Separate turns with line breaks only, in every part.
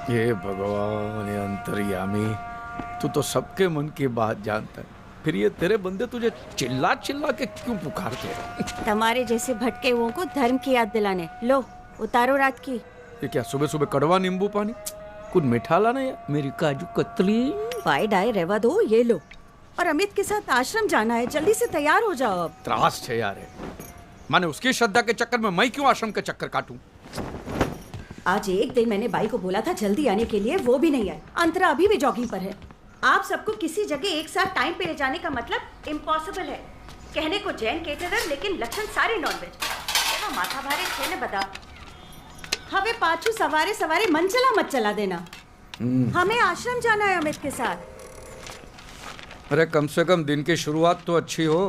ये भगवान, ये अंतर्यामी, तू तो सबके मन की बात जानता है, फिर ये तेरे बंदे तुझे चिल्ला चिल्ला के क्यों पुकारते हैं?
तुम्हारे जैसे भटके हुओं को धर्म की याद दिलाने। लो उतारो रात की।
ये क्या सुबह सुबह कड़वा नींबू पानी? कुछ मीठा लाना या मेरी काजू कतली?
पाई डाय रेवा दो, ये लो। और अमित के साथ आश्रम जाना है, जल्दी से तैयार हो जाओ अब।
त्रास है यार, माने उसकी श्रद्धा के चक्कर में मैं क्यों आश्रम के चक्कर काटूं?
आज एक दिन मैंने बाई को बोला था जल्दी आने के लिए, वो भी नहीं आए। अंतरा अभी भी जॉगिंग पर है। आप सबको किसी जगह एक साथ टाइम पे ले जाने का मतलब इम्पॉसिबल है। कहने को जैन केटरर, लेकिन लक्षण सारे नॉनवेज। माथा भारे छेने बता। हमें पाछू सवारे सवारे मन चला मत चला देना। हमें आश्रम जाना है अमित के साथ।
अरे कम से कम दिन की शुरुआत तो अच्छी हो।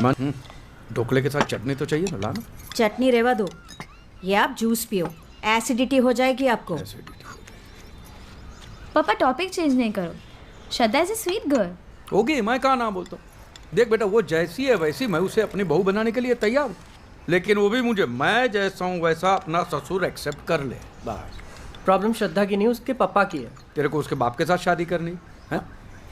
मन ढोकले के साथ चटनी तो चाहिए ना, लाना।
चटनी रेवा दो, ये आप जूस पियो, एसिडिटी हो जाएगी आपको।
पापा टॉपिक चेंज नहीं करो। श्रद्धा इज ए स्वीट गर्ल।
होगी, मैं कहाँ ना बोलता हूँ। देख बेटा, वो जैसी है वैसी मैं उसे अपनी बहू बनाने के लिए तैयार हूँ, लेकिन वो भी मुझे मैं जैसा हूँ वैसा अपना ससुर एक्सेप्ट कर ले, बस।
प्रॉब्लम श्रद्धा की नहीं, उसके पापा की है।
तेरे को उसके बाप के साथ शादी करनी है?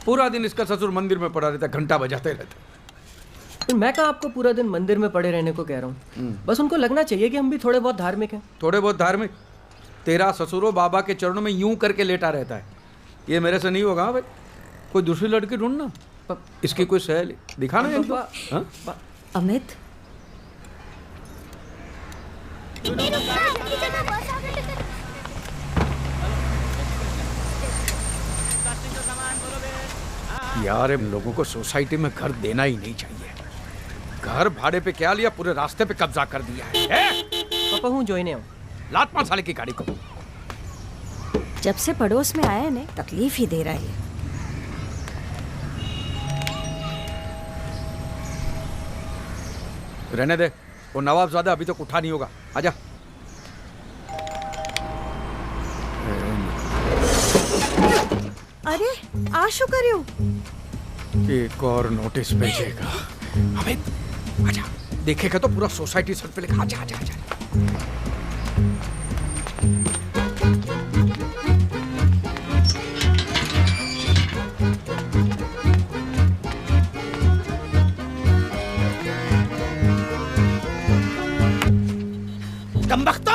पूरा दिन इसका ससुर मंदिर में पड़ा रहता, घंटा बजाते रहता।
तो मैं कहाँ आपको पूरा दिन मंदिर में पड़े रहने को कह रहा हूँ। बस उनको लगना चाहिए कि हम भी थोड़े बहुत धार्मिक हैं।
थोड़े बहुत धार्मिक? तेरा ससुरो बाबा के चरणों में यूं करके लेटा रहता है। ये मेरे से नहीं होगा भाई। कोई दूसरी लड़की ढूंढना, इसकी कोई सहेली दिखाना है।
अमित,
यार इन लोगों को सोसाइटी में घर देना ही नहीं चाहिए। घर भाड़े पे क्या लिया, पूरे रास्ते पे कब्जा कर दिया है।
पापा हूँ जोइने हूँ।
लात मार साले की गाड़ी को।
जब से पड़ोस में आया ने तकलीफ ही दे रहा है।
रहने दे, वो नवाबजादा अभी तक उठा नहीं होगा। आजा।
अरे आशु करियो,
एक और नोटिस भेजेगा। अमित आजा, देखेगा तो पूरा सोसाइटी सर पे लिखा। आजा आजा आजा। कमबख्तो!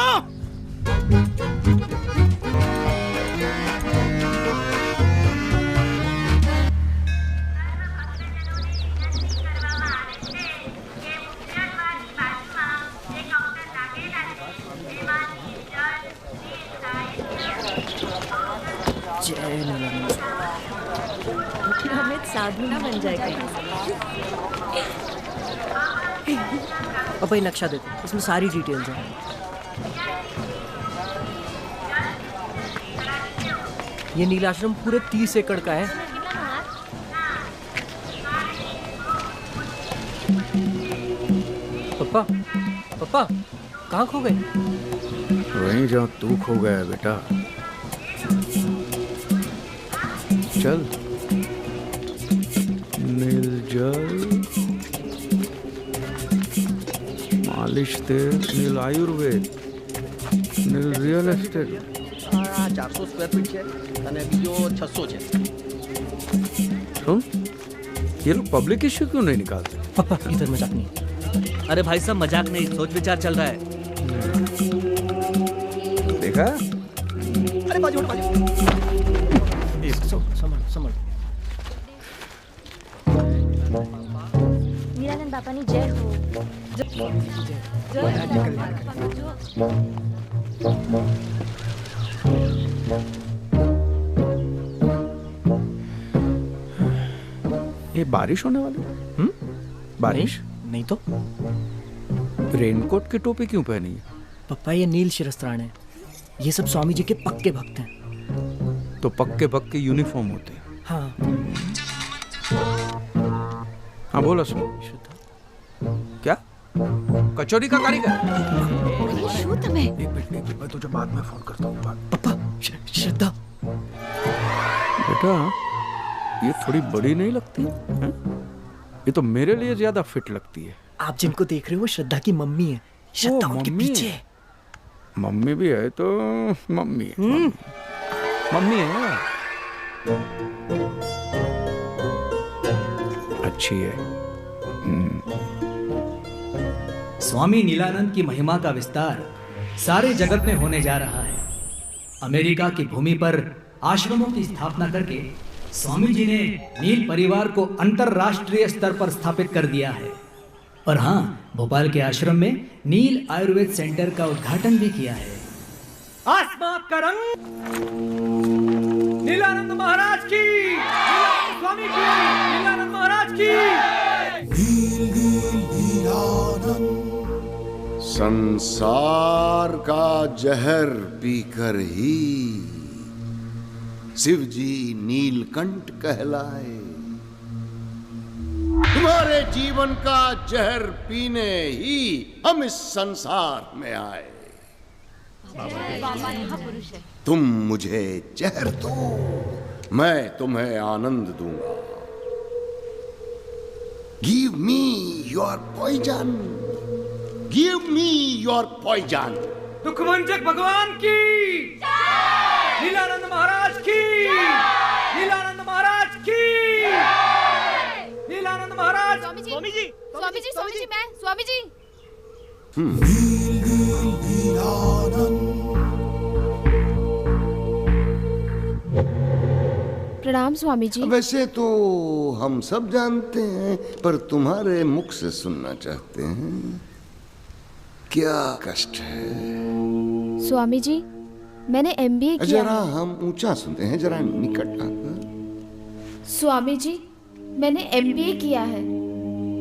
अमित साधु ना बन जाएगा।
पापा ये नक्शा देखो, इसमें सारी डिटेल्स हैं। ये नीलाश्रम पूरे 30 एकड़ का है। पापा पापा कहाँ खो गए?
वहीं जहाँ तू खो गया है बेटा। चल। नील जल, मालिश तेल, नील आयुर्वेद, नील रियल एस्टेट।
400 સ્ક્વેર ફીટ છે અને બીજો 600 છે।
सुन, ये लोग पब्लिक इश्यू क्यों नहीं निकालते?
पापा इधर मजाक नहीं।
अरे भाई साहब मजाक नहीं, सोच विचार चल रहा है।
देखा?
अरे बाजू
संभाल संभाल।
मीरानंद बापा ने जय हो।
ये बारिश होने वाली है? बारिश
नहीं तो।
रेनकोट की टोपी क्यों पहनी है?
पापा ये नील शिरस्त्राण है, ये सब स्वामी जी के पक्के भक्त हैं।
तो पक्के भक्त के यूनिफॉर्म होते हैं।
हाँ
हाँ बोलो सुनो। क्या कचौरी का कारीगर?
शू तुम्हें?
एक मिनट मैं तुझे बाद में फोन करता हूँ।
पापा श्रद्धा।
बेटा ये थोड़ी बड़ी नहीं लगती है? ये तो मेरे लिए ज्यादा फिट लगती है।
आप जिनको देख रहे हो वो श्रद्धा की मम्मी है। श्रद्धा उनके पीछे है।
मम्मी भी है तो मम्मी है। मम्मी है, अच्छी है।
स्वामी नीलानंद की महिमा का विस्तार सारे जगत में होने जा रहा है। अमेरिका की भूमि पर आश्रमों की स्थापना करके स्वामी जी ने नील परिवार को अंतरराष्ट्रीय स्तर पर स्थापित कर दिया है। और हाँ, भोपाल के आश्रम में नील आयुर्वेद सेंटर का उद्घाटन भी किया है।
आसमां का रंग नीलानंद महाराज की, नीलानंद स्वामी की, नीलानंद महाराज की।
संसार का जहर पीकर ही शिव जी नीलकंठ कहलाए। तुम्हारे जीवन का जहर पीने ही हम इस संसार में आए। तुम मुझे जहर दो, मैं तुम्हें आनंद दूंगा। Give me your poison, give me your poison.
दुखभंजक भगवान की, नीलानंद महाराज की, नीलानंद महाराज की, नीलानंद महाराज।
स्वामी जी मैं स्वामी जी। प्रणाम स्वामी जी।
वैसे तो हम सब जानते हैं, पर तुम्हारे मुख से सुनना चाहते हैं। क्या कष्ट है?
स्वामी जी, मैंने MBA किया
जरा
है।
हम ऊंचा सुनते हैं, जरा निकट आकर।
स्वामी जी, मैंने MBA किया है।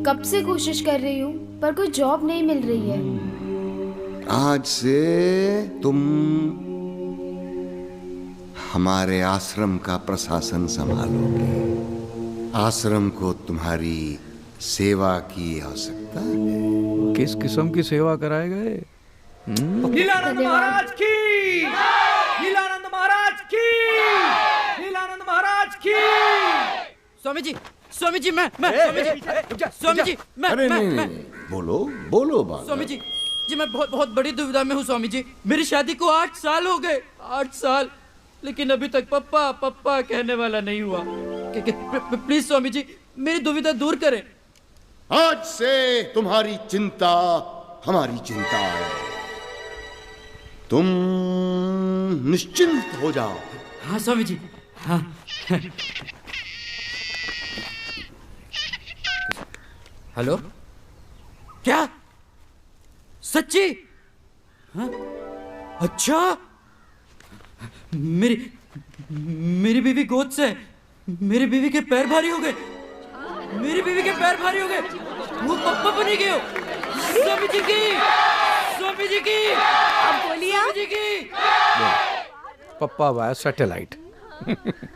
कब से कोशिश कर रही हूँ पर कोई जॉब नहीं मिल रही है।
आज से तुम हमारे आश्रम का प्रशासन संभालोगे। आश्रम को तुम्हारी सेवा की आवश्यकता है।
किस किस्म की सेवा कराएगा ये?
नीलानंद महाराज की, नीलानंद महाराज की, नीलानंद महाराज की।
स्वामी जी स्वामी जी मैं स्वामी जी मैं
अरे नहीं, बोलो बोलो बाबा।
स्वामी जी मैं बहुत बड़ी दुविधा में हूँ स्वामी जी। मेरी शादी को 8 साल हो गए, 8 साल, लेकिन अभी तक पप्पा पप्पा कहने वाला नहीं हुआ। प्लीज स्वामी जी मेरी दुविधा दूर करें।
आज से तुम्हारी चिंता हमारी चिंता है। तुम निश्चिंत हो जाओ।
हाँ स्वामी जी, हाँ। हेलो, क्या सच्ची? हाँ? अच्छा, मेरी बीवी गोद से, मेरी बीवी के पैर भारी हो गए, मेरी बीवी के पैर भारी हो गए, वो पप्पा बनी गए हो। स्वामी जी की, स्वामी जी की,
अब बोलिए आप।
स्वामी जी की।
पप्पा वाया सैटेलाइट।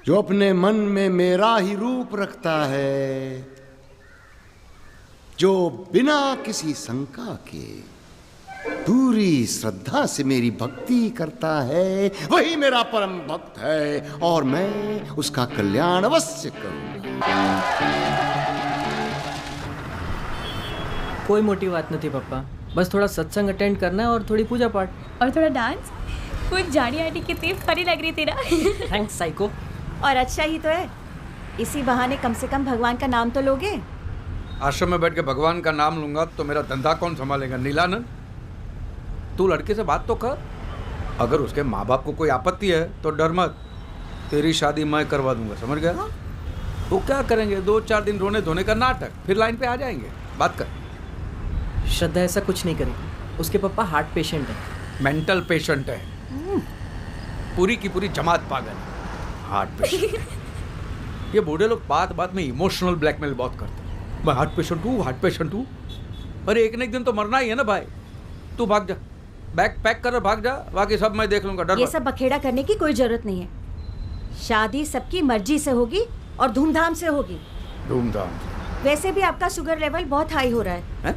जो अपने मन में मेरा ही रूप रखता है, जो बिना किसी शंका के पूरी श्रद्धा से मेरी भक्ति करता है, वही मेरा परम भक्त है और मैं उसका कल्याण अवश्य करूंगा।
कोई मोटी बात नहीं थी पप्पा, बस थोड़ा सत्संग अटेंड करना है और थोड़ी पूजा पाठ
और थोड़ा डांस। कुछ जाड़ी आटी कितनी फनी लग रही थी ना।
Thanks psycho.
और अच्छा ही तो है, इसी बहाने कम से कम भगवान का नाम तो लोगे।
आश्रम में बैठ के भगवान का नाम लूंगा तो मेरा धंधा कौन संभालेगा? नीलानंद, तू लड़के से बात तो कर। अगर उसके माँ बाप को कोई आपत्ति है तो डर मत, तेरी शादी मैं करवा दूंगा, समझ गया? हाँ? तो क्या करेंगे, 2-4 दिन रोने धोने का नाटक, फिर लाइन पे आ जाएंगे। बात कर।
श्रद्धा ऐसा कुछ नहीं करेगी, उसके पापा हार्ट पेशेंट है।
मेंटल पेशेंट है, पूरी की पूरी जमात पागल है, हार्ट पेशेंट। ये बूढ़े लोग बात बात में इमोशनल ब्लैकमेल बहुत करते हैं। मैं हार्ट पेशेंट हूँ, हार्ट पेशेंट हूँ। अरे एक न एक दिन तो मरना ही है ना भाई। तू भाग जा, बैग पैक कर भाग जा, बाकी सब मैं देख लूंगा। डर
ये
मत।
सब बखेड़ा करने की कोई जरूरत नहीं है। शादी सबकी मर्जी से होगी और धूमधाम से होगी।
धूमधाम।
वैसे भी आपका शुगर लेवल बहुत हाई हो रहा है।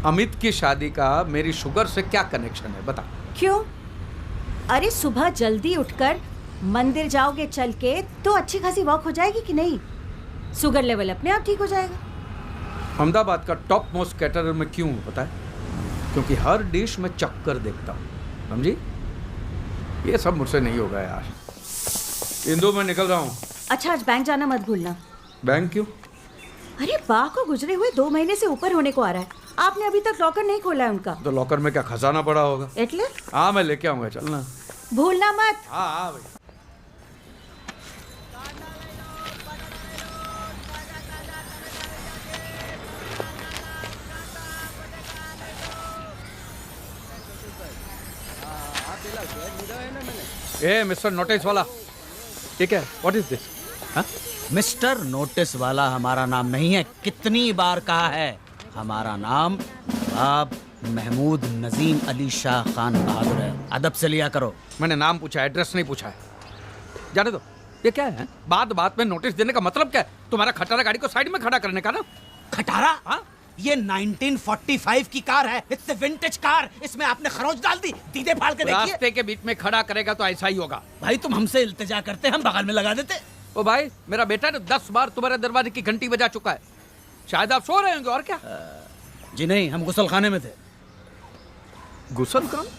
अमित की शादी का मेरी शुगर से क्या कनेक्शन है, बता।
क्यों? अरे सुबह जल्दी उठकर मंदिर जाओगे चल के तो अच्छी खासी वॉक हो जाएगी कि नहीं? शुगर लेवल अपने आप ठीक हो जाएगा।
अहमदाबाद का टॉप मोस्ट कैटरर में क्यों हूँ पता है? क्योंकि हर डिश में चक्कर देखता हूँ। समझी? ये सब मुझसे नहीं होगा यार। इंदु, मैं निकल रहा हूँ।
अच्छा, आज बैंक जाना मत भूलना।
बैंक क्यों?
अरे बा को गुजरे हुए 2 महीने से ऊपर होने को आ रहा है। आपने अभी तक लॉकर नहीं खोला है उनका।
तो लॉकर में क्या खजाना पड़ा होगा?
एटले?
हाँ, मैं लेके आऊंगा, चलना।
भूलना मत।
हाँ हाँ भाई। ए मिस्टर नोटिस वाला, ये क्या है? What is this?
Mister notice वाला हमारा नाम नहीं है। कितनी बार कहा है, हमारा नाम नवाब महमूद नजीम अली शाह खान बहादुर है। अदब से लिया करो।
मैंने नाम पूछा, एड्रेस नहीं पूछा है। जाने दो। ये क्या है? बात बात में नोटिस देने का मतलब क्या है? तुम्हारा खटारा गाड़ी को साइड में खड़ा करने का ना?
खटारा? हाँ? ये 1945 की कार है। It's a vintage car. इसमें आपने खरोच डाल दी। दीदे फाड़ के देखिए।
रास्ते के बीच में खड़ा करेगा तो ऐसा ही होगा।
भाई तुम हमसे इल्तिजा करते, हम बगल में लगा देते।
ओ भाई, मेरा बेटा ने 10 बार तुम्हारे दरवाजे की घंटी बजा चुका है। शायद आप सो रहे होंगे, और क्या?
जी नहीं, हम गुसल खाने में थे।
गुसल खाना?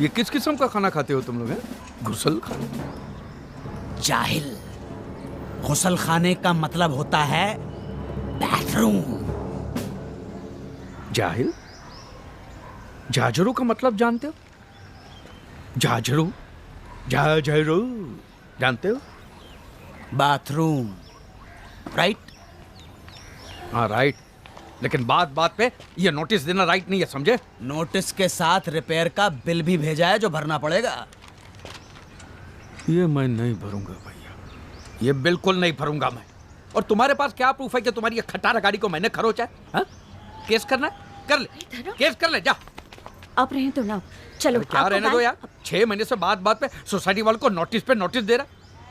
ये किस किस्म का खाना खाते हो तुम लोग? गुसल खाना?
जाहिल, गुसल खाने का मतलब होता है बाथरूम।
जाहिल? जाजरू का मतलब जानते हो? जाजरू? जाजरू जानते हो?
Bathroom, right?
हाँ राइट, लेकिन बात बात पे ये नोटिस देना राइट नहीं है, समझे?
नोटिस के साथ रिपेयर का बिल भी भेजा है जो भरना पड़ेगा।
ये मैं नहीं भरूंगा भैया, ये बिल्कुल नहीं भरूंगा मैं। और तुम्हारे पास क्या प्रूफ है कि तुम्हारी ये खटारा गाड़ी को मैंने खरोचा है? हाँ? केस करना है? कर ले, केस कर ले, जा।
आप रहे तो ना, चलो।
क्या रहने दो यार, 6 महीने से बात बात पे सोसाइटी वालों को नोटिस पे नोटिस दे रहा।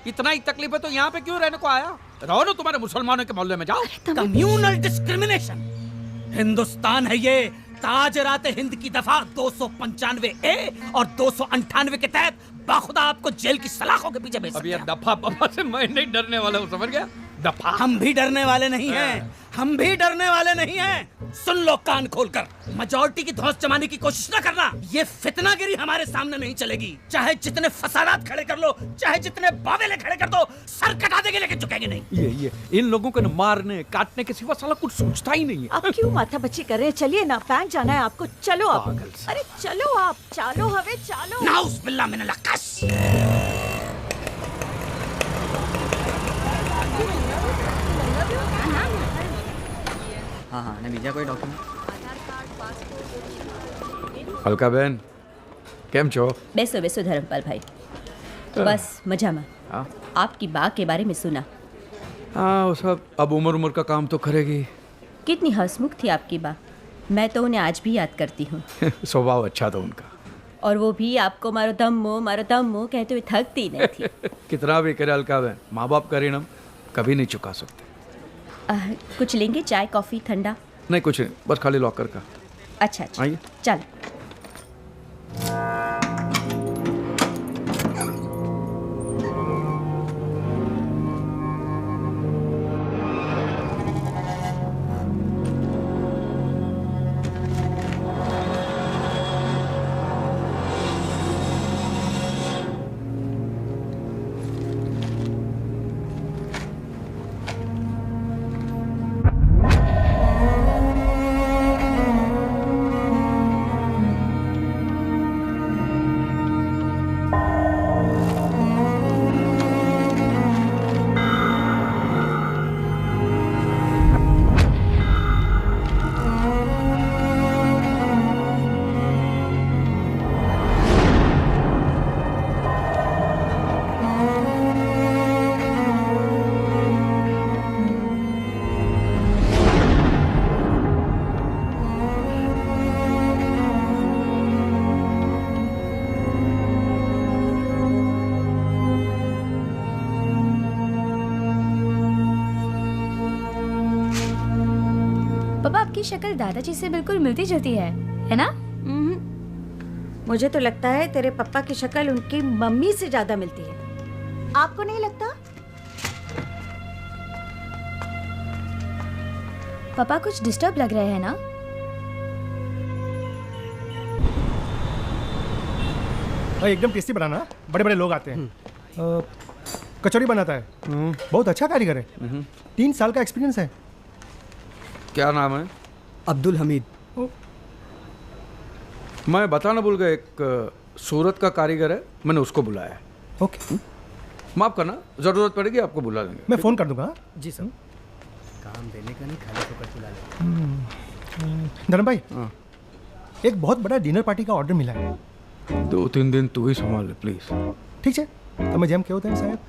इतना ही तकलीफ है तो यहाँ पे क्यों रहने को आया? रहो ना तुम्हारे मुसलमानों के मोहल्ले में, जाओ।
Communal discrimination. हिंदुस्तान है ये। ताजरात हिंद की दफा 295A और 298 के तहत बाखुदा आपको जेल की सलाखों के पीछे भेज सकते हैं।
अब ये दफा पफा से मैं नहीं डरने वाला हूँ, समझ गया? दफा।
हम भी डरने वाले नहीं हैं। हम भी डरने वाले नहीं हैं। सुन लो कान खोलकर, मेजॉरिटी की धौंस जमाने की कोशिश ना करना। ये फितनागिरी हमारे सामने नहीं चलेगी। चाहे जितने फसादात खड़े कर लो, चाहे जितने बावेले खड़े कर दो, सर कटा देंगे लेकिन झुकेंगे नहीं।
ये इन लोगों को मारने काटने के सिवा साला कुछ सोचता ही नहीं है।
आप क्यों माथा बच्ची कर रहे हैं? चलिए ना, बैंक जाना है आपको। चलो आप। अरे चलो आप, चालो हवे चालो।
नाउस बिल्ला मिनल लक्स।
हाँ ने बीजा कोई डॉक्यूमेंट?
હલકા બેન કેમ છો?
બેસો બેસો ધરમપાલ ભાઈ, બસ મજામાં।
हाँ
आपकी बा के बारे में सुना।
हाँ, वो सब अब उम्र का काम तो करेगी।
कितनी हंसमुख थी आपकी बा। मैं तो उन्हें आज भी याद करती हूँ।
स्वभाव अच्छा था उनका।
और वो भी आपको मारो दम्मो कहते हुए थकती नहीं थी।
कितना भी करे हल्का बहन, माँ बाप का ऋण हम कभी नहीं चुका सकते।
कुछ लेंगे? चाय कॉफी ठंडा?
नहीं कुछ नहीं, बस खाली लॉकर का।
अच्छा अच्छा,
आइए।
चलो।
पापा, आपकी शक्ल दादाजी से बिल्कुल मिलती जुलती है ना?
मुझे तो लगता है तेरे पापा की शक्ल उनकी मम्मी से ज्यादा मिलती है। आपको नहीं लगता?
पापा कुछ डिस्टर्ब लग रहे हैं ना?
और एकदम टेस्टी बनाना, बड़े बड़े लोग आते हैं। कचौरी बनाता है, बहुत अच्छा कारीगर है। 3 साल का एक्सपीरियंस है।
क्या नाम है?
अब्दुल हमीद।
मैं बताना भूल गया, एक सूरत का कारीगर है, मैंने उसको बुलाया है।
ओके,
माफ करना, जरूरत पड़ेगी आपको बुला देंगे।
मैं फ़ोन कर दूंगा।
जी सर। काम देने का नहीं, खाली फोकट बुला ले।
धर्म भाई, एक बहुत बड़ा डिनर पार्टी का ऑर्डर मिला है।
2-3 दिन तू ही संभाल ले प्लीज।
ठीक है, तो मैं जेम क्या होता है साहब।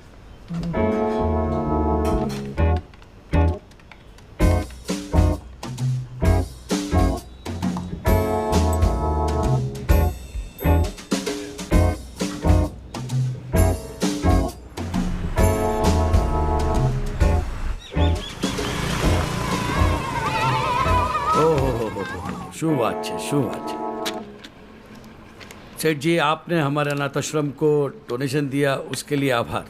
શું વાત છે, શું વાત છે। सेठ जी, आपने हमारे अनाथ आश्रम को डोनेशन दिया, उसके लिए आभार।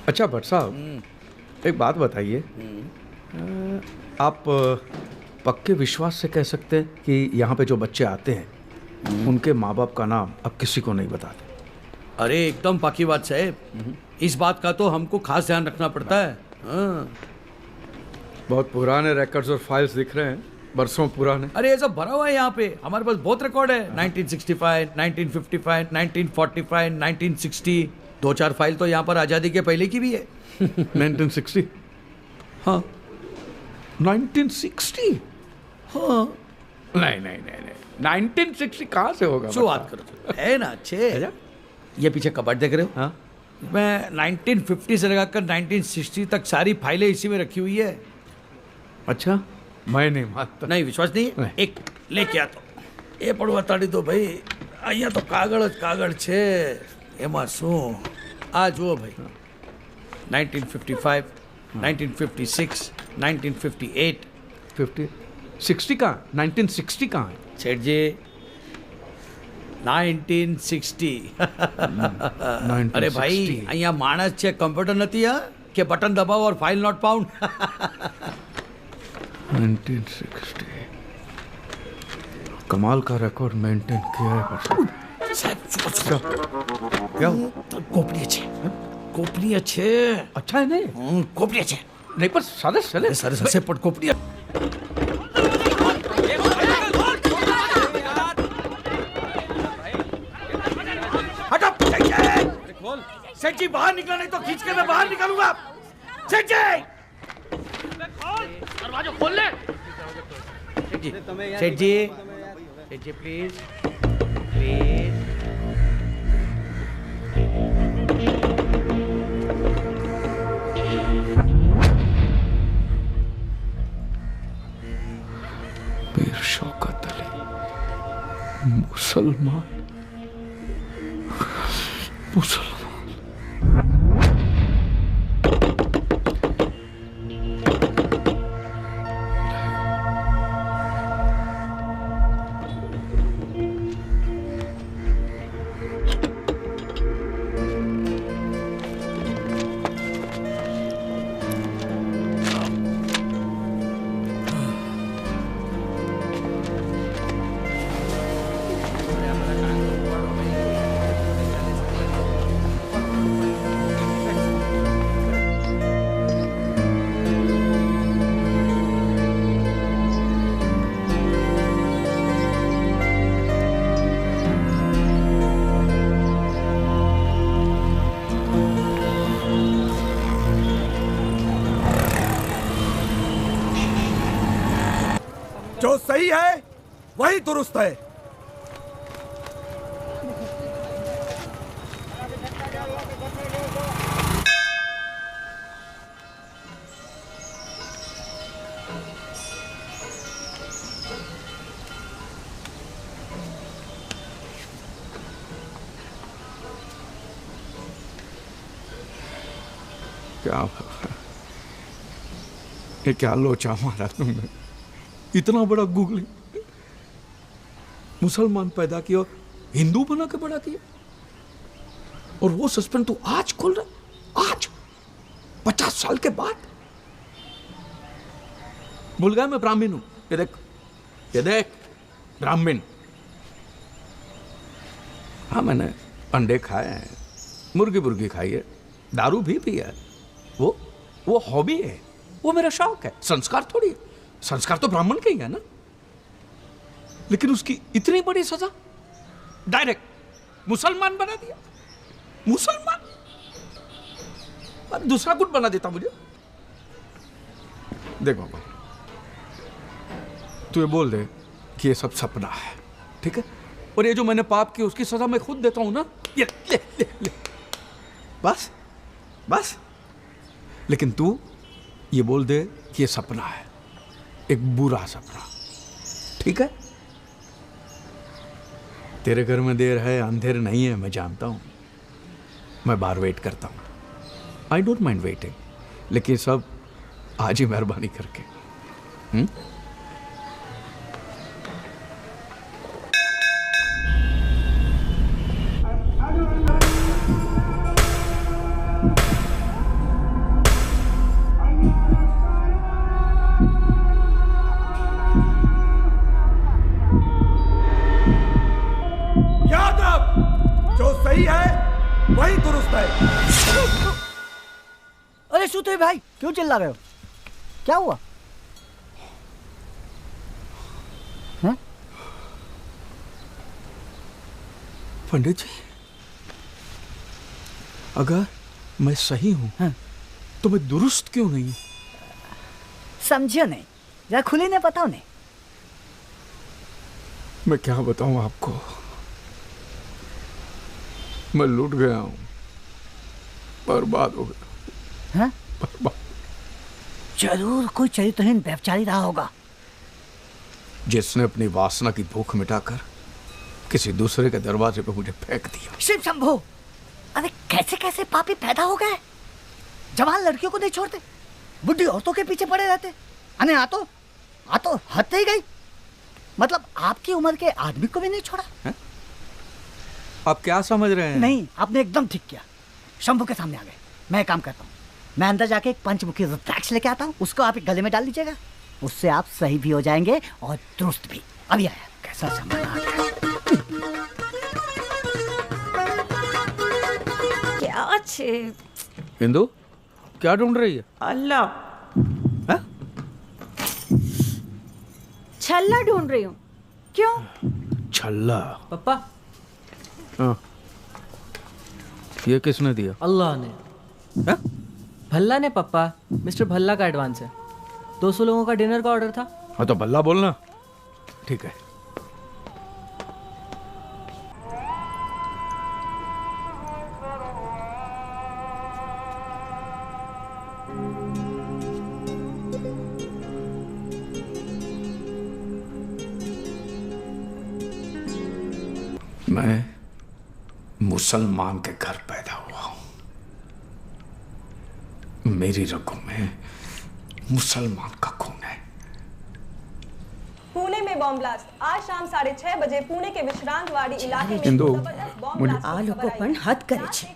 अच्छा भट्ट साहब, एक बात बताइए, आप पक्के विश्वास से कह सकते हैं कि यहाँ पे जो बच्चे आते हैं उनके माँ बाप का नाम अब किसी को नहीं बताते?
अरे एकदम पक्की बात साहब, इस बात का तो हमको खास ध्यान रखना पड़ता है। हाँ।
बहुत पुराने रिकॉर्ड्स और फाइल्स दिख रहे हैं, बरसों पुराने।
अरे ये सब भरा हुआ है यहाँ पे, हमारे पास बहुत रिकॉर्ड है। 1965, 1955, 1945, 1960, 2-4 फाइल तो यहाँ पर आज़ादी के पहले की भी है।
1960? हाँ 1960?
हाँ।
नहीं 1960 कहाँ से होगा?
जो बात करो है ना अच्छे। ये पीछे कबर्ड देख रहे हो?
हाँ।
मैं 1950 से लगाकर 1960 तक सारी फाइलें इसी में रखी हुई है।
अच्छा, मैं नहीं मानता।
नहीं विश्वास नहीं,
नहीं।
एक लेके आता ये पड़वा ताड़ी तो भाई, અહીંયા તો કાગળ જ કાગળ છે, એમાં શું? આ જુઓ ભાઈ, 1955, 1956, 1958,
60 कहाँ? 1960 कहाँ है?
सेठ जी 1960। अरे भाई, અહીંયા માણસ છે, કમ્પ્યુટર નથી હા કે બટન દબાવો और फाइल नॉट फाउंड।
1960 कमाल का रिकॉर्ड मेंटेन किया है।
साहब क्या गोपनीय छे, गोपनीय छे।
अच्छा है नहीं?
गोपनीय छे
नहीं, पर सारे चले
सारे सबसे पट गोपनीय। हटो सेठ जी, बाहर निकला नहीं तो खींच के मैं बाहर निकालूंगा। सेठ जी दरवाजा खोल ले। सेठ जी, सेठ जी, सेठ जी प्लीज प्लीज।
पीर शौकत अली मुसलमान।
जो सही है वही दुरुस्त है।
क्या ये क्या लोचा मारा तुमने? इतना बड़ा गूगल मुसलमान पैदा किया और हिंदू बना के बड़ा किया, और वो सस्पेंस तू आज खोल रहा? आज 50 साल के बाद? भूल गया मैं ब्राह्मण हूं। ये देख ब्राह्मण, हाँ, मैंने अंडे खाए हैं, मुर्गी खाई है, दारू भी पी है। वो हॉबी है, वो मेरा शौक है, संस्कार थोड़ी है। संस्कार तो ब्राह्मण के ही है ना। लेकिन उसकी इतनी बड़ी सजा, डायरेक्ट मुसलमान बना दिया। मुसलमान दूसरा कुछ बना देता मुझे। देखो बाबा, तू ये बोल दे कि ये सब सपना है, ठीक है? और ये जो मैंने पाप की उसकी सजा मैं खुद देता हूं ना, ये ले, ले, ले। बस। लेकिन तू ये बोल दे कि ये सपना है, एक बुरा सपना, ठीक है? तेरे घर में देर है, अंधेर नहीं है, मैं जानता हूं। मैं बाहर वेट करता हूं। आई डोंट माइंड वेटिंग, लेकिन सब आज ही मेहरबानी करके।
याद रख, जो सही है वही दुरुस्त है।
अरे सुते भाई, क्यों चिल्ला रहे हो? क्या हुआ? हैं?
पंडित जी, अगर मैं सही हूं,
हाँ?
तो मैं दुरुस्त क्यों नहीं?
समझियो नहीं, जरा खुली ने बताओ नहीं।
मैं क्या बताऊं आपको, मैं लूट गया हूं, बर्बाद हो गया।
हैं? जरूर कोई चरित्रहीन व्यभिचारी रहा होगा,
जिसने अपनी वासना की भूख मिटाकर किसी दूसरे के दरवाजे पे मुझे फेंक दिया।
शिव शंभो, अरे कैसे कैसे पापी पैदा हो गए। जवान लड़कियों को नहीं छोड़ते, बुढ़ी औरतों के पीछे पड़े रहते। अने आ तो हद ही गई। मतलब आपकी उम्र के आदमी को भी नहीं छोड़ा
है? आप क्या समझ रहे हैं?
नहीं, आपने एकदम ठीक किया। शंभू के सामने आ गए। मैं एक काम करता हूँ, मैं अंदर जाके एक पंचमुखी रुद्राक्ष लेके आता हूँ, उसको आप एक गले में डाल दीजिएगा। उससे आप सही भी हो जाएंगे और दुरुस्त भी। अभी आया, कैसा सामान आ गया।
क्या छे
इंदु, क्या ढूंढ रही है?
अल्लाह,
है?
छल्ला ढूंढ रही हूँ। क्यों?
छल्ला?
पप्पा,
हाँ, ये किसने दिया?
अल्लाह ने।
है?
भल्ला ने पप्पा, मिस्टर भल्ला का एडवांस है। 200 लोगों का डिनर का ऑर्डर था।
हाँ तो भल्ला बोलना। ठीक है। मैं मुसलमान के घर पैदा हुआ हूं। मेरी रगों में मुसलमान का खून है।
पुणे में बॉम्ब ब्लास्ट। आज शाम 6:30 बजे पुणे के विश्रांतवाड़ी इलाके में
इंदु,
जबरदस्त बॉम्ब ब्लास्ट
आ लोगों पर हद करे छे।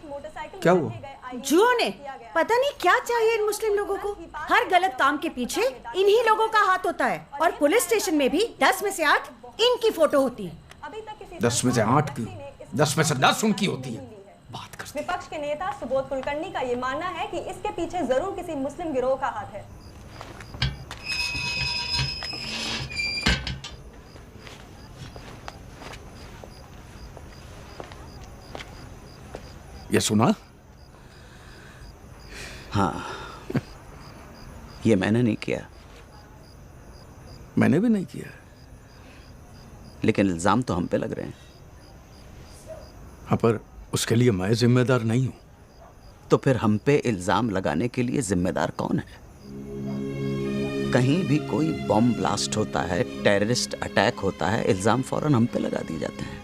क्या हुआ?
जुओं ने पता नहीं क्या चाहिए इन मुस्लिम लोगों को। हर गलत काम के पीछे इन्हीं लोगों का हाथ होता है। और पुलिस स्टेशन में भी 10 में से 8 इनकी फोटो होती है।
10 में से 8 की, 10 में से 10 उनकी होती है। बात कर।
विपक्ष के नेता सुबोध कुलकर्णी का ये मानना है कि इसके पीछे जरूर किसी मुस्लिम गिरोह का हाथ है।
ये सुना?
हाँ, ये मैंने नहीं किया।
मैंने भी नहीं किया,
लेकिन इल्जाम तो हम पे लग रहे हैं।
हाँ, पर उसके लिए मैं जिम्मेदार नहीं हूं।
तो फिर हम पे इल्जाम लगाने के लिए जिम्मेदार कौन है? कहीं भी कोई बॉम्ब ब्लास्ट होता है, टेररिस्ट अटैक होता है, इल्जाम फौरन हम पे लगा दिए जाते हैं।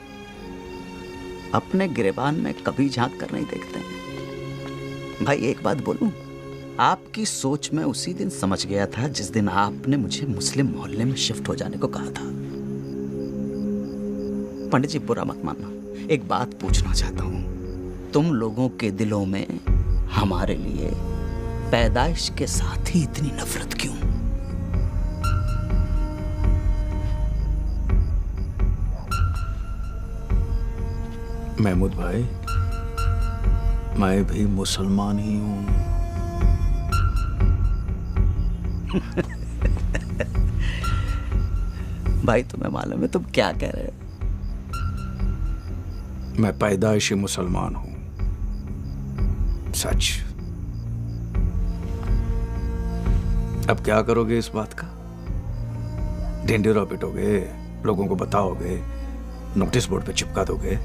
अपने गिरेबान में कभी झांक कर नहीं देखते हैं। भाई एक बात बोलूं, आपकी सोच में उसी दिन समझ गया था जिस दिन आपने मुझे मुस्लिम मोहल्ले में शिफ्ट हो जाने को कहा था। पंडित जी बुरा मत मानना, एक बात पूछना चाहता हूं। तुम लोगों के दिलों में हमारे लिए पैदाइश के साथ ही इतनी नफरत क्यों?
महमूद भाई, मैं भी मुसलमान ही हूं।
भाई तुम्हें मालूम है तुम क्या कह रहे हो?
मैं पैदाइशी मुसलमान हूं, सच। अब क्या करोगे इस बात का? ढिंढोरा पिटोगे, लोगों को बताओगे, नोटिस बोर्ड पे चिपका दोगे?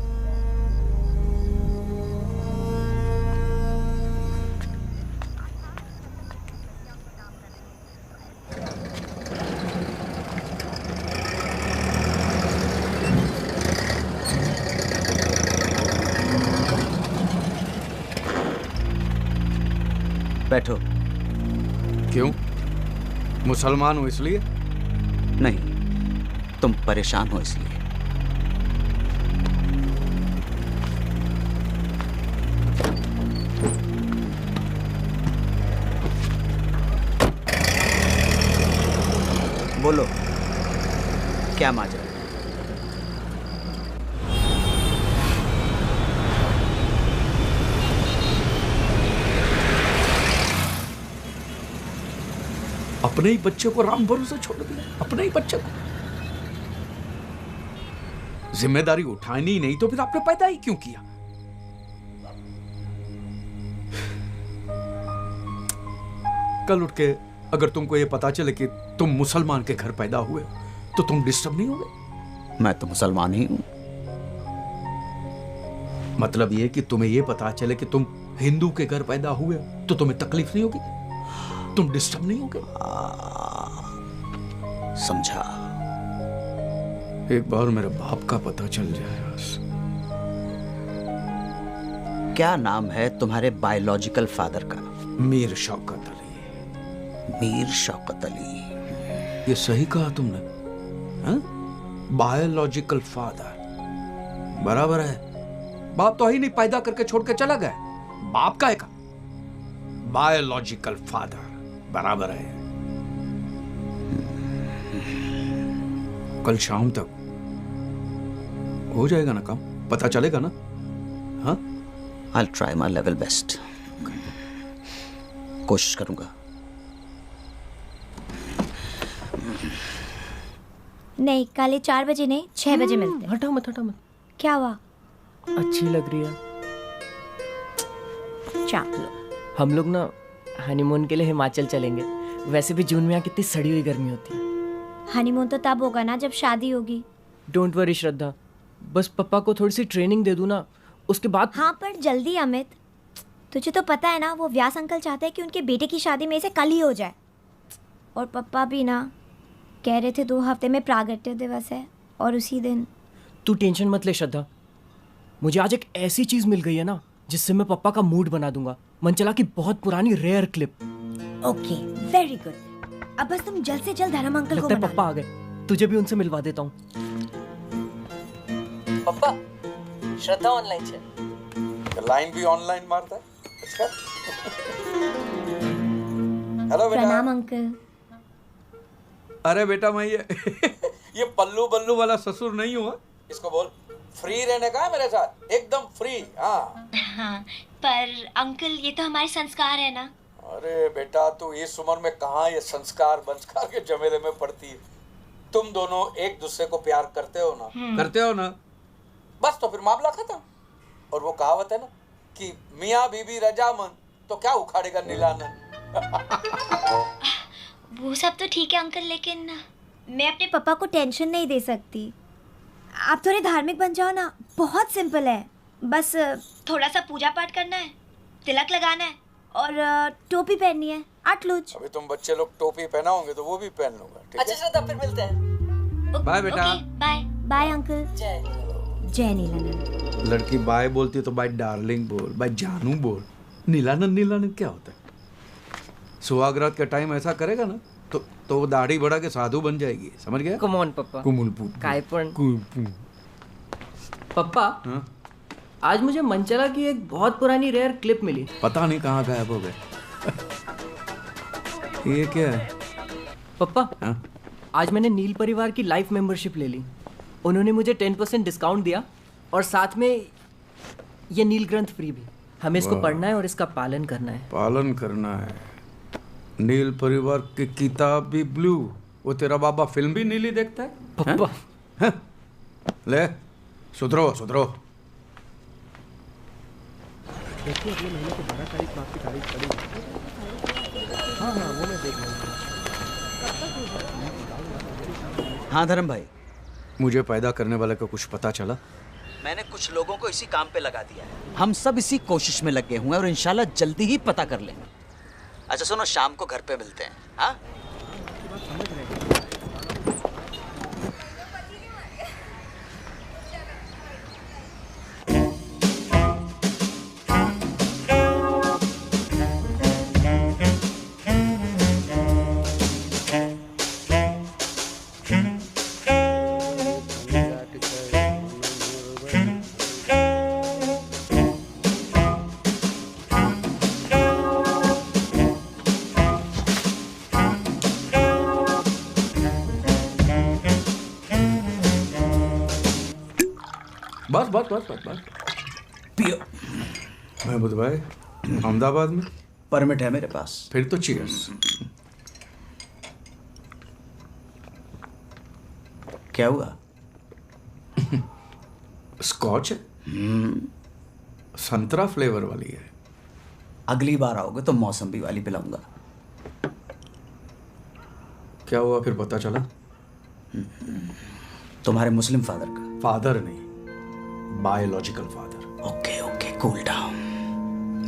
बैठो।
क्यों? मुसलमान हो इसलिए?
नहीं, तुम परेशान हो इसलिए। बोलो, क्या माजरा?
अपने ही बच्चे को राम भरोसे छोड़ दिया, अपने ही बच्चे को। जिम्मेदारी उठानी नहीं तो फिर आपने पैदा ही क्यों किया? कल उठ के अगर तुमको ये पता चले कि तुम मुसलमान के घर पैदा हुए तो तुम डिस्टर्ब नहीं होगे?
मैं तो मुसलमान ही हूं।
मतलब ये कि तुम्हें ये पता चले कि तुम हिंदू के घर पैदा हुए तो तुम्हें तकलीफ नहीं होगी? तुम डिस्टर्ब नहीं होगे?
समझा।
एक बार मेरे बाप का पता चल जाए बस।
क्या नाम है तुम्हारे बायोलॉजिकल फादर का?
मीर शौकत अली।
मीर शौकत अली।
ये सही कहा तुमने, हाँ? बायोलॉजिकल फादर बराबर है। बाप तो ही नहीं, पैदा करके छोड़ के चला गया। बाप का है का? बायोलॉजिकल फादर बराबर है। कल शाम तक हो जाएगा ना काम? पता चलेगा ना? हाँ?
I'll try my level best. कोशिश करूंगा।
नहीं, कल 4 बजे नहीं, 6 बजे मिलते हैं।
हटाओ मत, हटाओ मत।
क्या हुआ?
अच्छी लग रही है।
चाप लो।
हम लोग ना हनीमून के लिए हिमाचल चलेंगे। वैसे भी जून में यहाँ कितनी सड़ी हुई गर्मी होती है।
हनीमून तो तब होगा ना जब शादी होगी।
डोंट वरी श्रद्धा, बस पापा को थोड़ी सी ट्रेनिंग दे दूं ना, उसके बाद।
हाँ पर जल्दी अमित, तुझे तो पता है ना वो व्यास अंकल चाहते हैं कि उनके बेटे की शादी में से कल ही हो जाए। और पापा भी ना कह रहे थे 2 हफ्ते में प्रागट्य दिवस है और उसी दिन।
तू टेंशन मत ले श्रद्धा, मुझे आज एक ऐसी चीज मिल गई है ना जिससे मैं पापा का मूड बना दूंगा। मनचला की बहुत पुरानी rare clip.
Okay, very good. अब बस तुम जल्द से जल्द धर्म अंकल को
लगता है पापा आ गए, तुझे भी उनसे मिलवा देता हूँ। पापा, श्रद्धा ऑनलाइन है।
लाइन भी ऑनलाइन मारता है। अच्छा। हेलो बेटा।
प्रणाम अंकल।
अरे बेटा मैं ये पल्लू बल्लू वाला ससुर नहीं हुआ। इसको बोल फ्री रहने का है मेरे साथ, एकदम फ्री। हाँ
पर अंकल ये तो हमारे संस्कार है ना।
अरे बेटा तू इस उम्र में कहाँ ये संस्कार बंस्कार के झमेले में पड़ती है। तुम दोनों एक दूसरे को प्यार करते हो ना? करते हो ना? बस तो फिर मामला खत्म। और वो कहावत है ना कि मियाँ बीबी रजामंद तो क्या उखाड़ेगा नीलानंद।
वो सब तो ठीक है अंकल, लेकिन मैं अपने पापा को टेंशन नहीं दे सकती। आप थोड़े धार्मिक बन जाओ ना, बहुत सिंपल है। बस थोड़ा सा पूजा पाठ करना है, तिलक लगाना है और टोपी पहननी है। अटलूज।
अभी तुम बच्चे लोग टोपी पहनाओगे तो वो भी पहन लूंगा।
अच्छा श्रद्धा, फिर मिलते हैं।
बाय बेटा।
Bye bye uncle. जय नीलानंद।
लड़की बाय बोलती है तो बाय डार्लिंग बोल, बाय जानू बोल। नीलानंद नीलानंद क्या होता है? सुहागरात के टाइम ऐसा करेगा ना तो वो दाढ़ी बढ़ा के साधु बन जाएगी, समझ गया?
कम ऑन पापा। पापा,
हाँ?
आज मुझे मनचला की एक बहुत पुरानी रेयर क्लिप मिली।
पता नहीं कहाँ गायब हो गए। ये क्या है?
पापा,
हाँ?
आज मैंने नील परिवार की लाइफ मेंबरशिप ले ली। उन्होंने मुझे 10% डिस्काउंट दिया और साथ में ये नील ग्रंथ फ्री भी। हमें इसको
वाह।
पढ़ना है और इसका पालन करना है।
पालन करना है। नील परिवार की किताब भी ब्लू। वो तेरा बाबा फिल्म भी नीली देखता है?
पप्पा।
हैं? ले सुधरो सुधरो।
देखिए अगले महीने की 12 तारीख को आपकी तारीख पड़ी। हाँ हाँ वो मैं देख लूँगा।
हाँ धर्म भाई,
मुझे पैदा करने वाले का कुछ पता चला?
मैंने कुछ लोगों को इसी काम पे लगा दिया है। हम सब इसी कोशिश में लगे हुए हैं और इंशाल्लाह जल्दी ही पता कर लेंगे। अच्छा सुनो, शाम को घर पे मिलते हैं। हाँ
बस बस बस बस बस
पियो।
महमूद भाई, अहमदाबाद में
परमिट है मेरे पास।
फिर तो चीयर्स।
क्या हुआ?
स्कॉच है, संतरा फ्लेवर वाली है।
अगली बार आओगे तो मौसम्बी वाली पिलाऊंगा।
क्या हुआ फिर पता चला?
तुम्हारे मुस्लिम फादर का।
फादर नहीं, biological father.
Okay okay, cool down.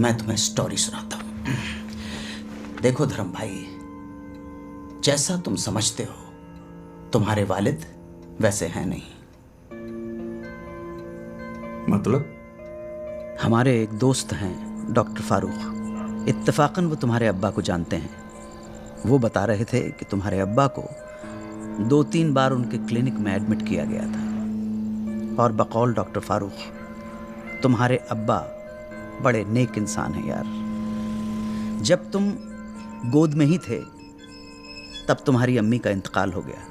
मैं तुम्हें स्टोरी सुनाता हूं। देखो धर्म भाई, जैसा तुम समझते हो तुम्हारे वालिद वैसे हैं नहीं।
मतलब?
हमारे एक दोस्त हैं डॉक्टर फारूक, इत्तेफाकन वो तुम्हारे अब्बा को जानते हैं। वो बता रहे थे कि तुम्हारे अब्बा को 2-3 बार उनके क्लिनिक में एडमिट किया गया था। और बकौल डॉक्टर फारूक, तुम्हारे अब्बा बड़े नेक इंसान हैं यार। जब तुम गोद में ही थे तब तुम्हारी अम्मी का इंतकाल हो गया।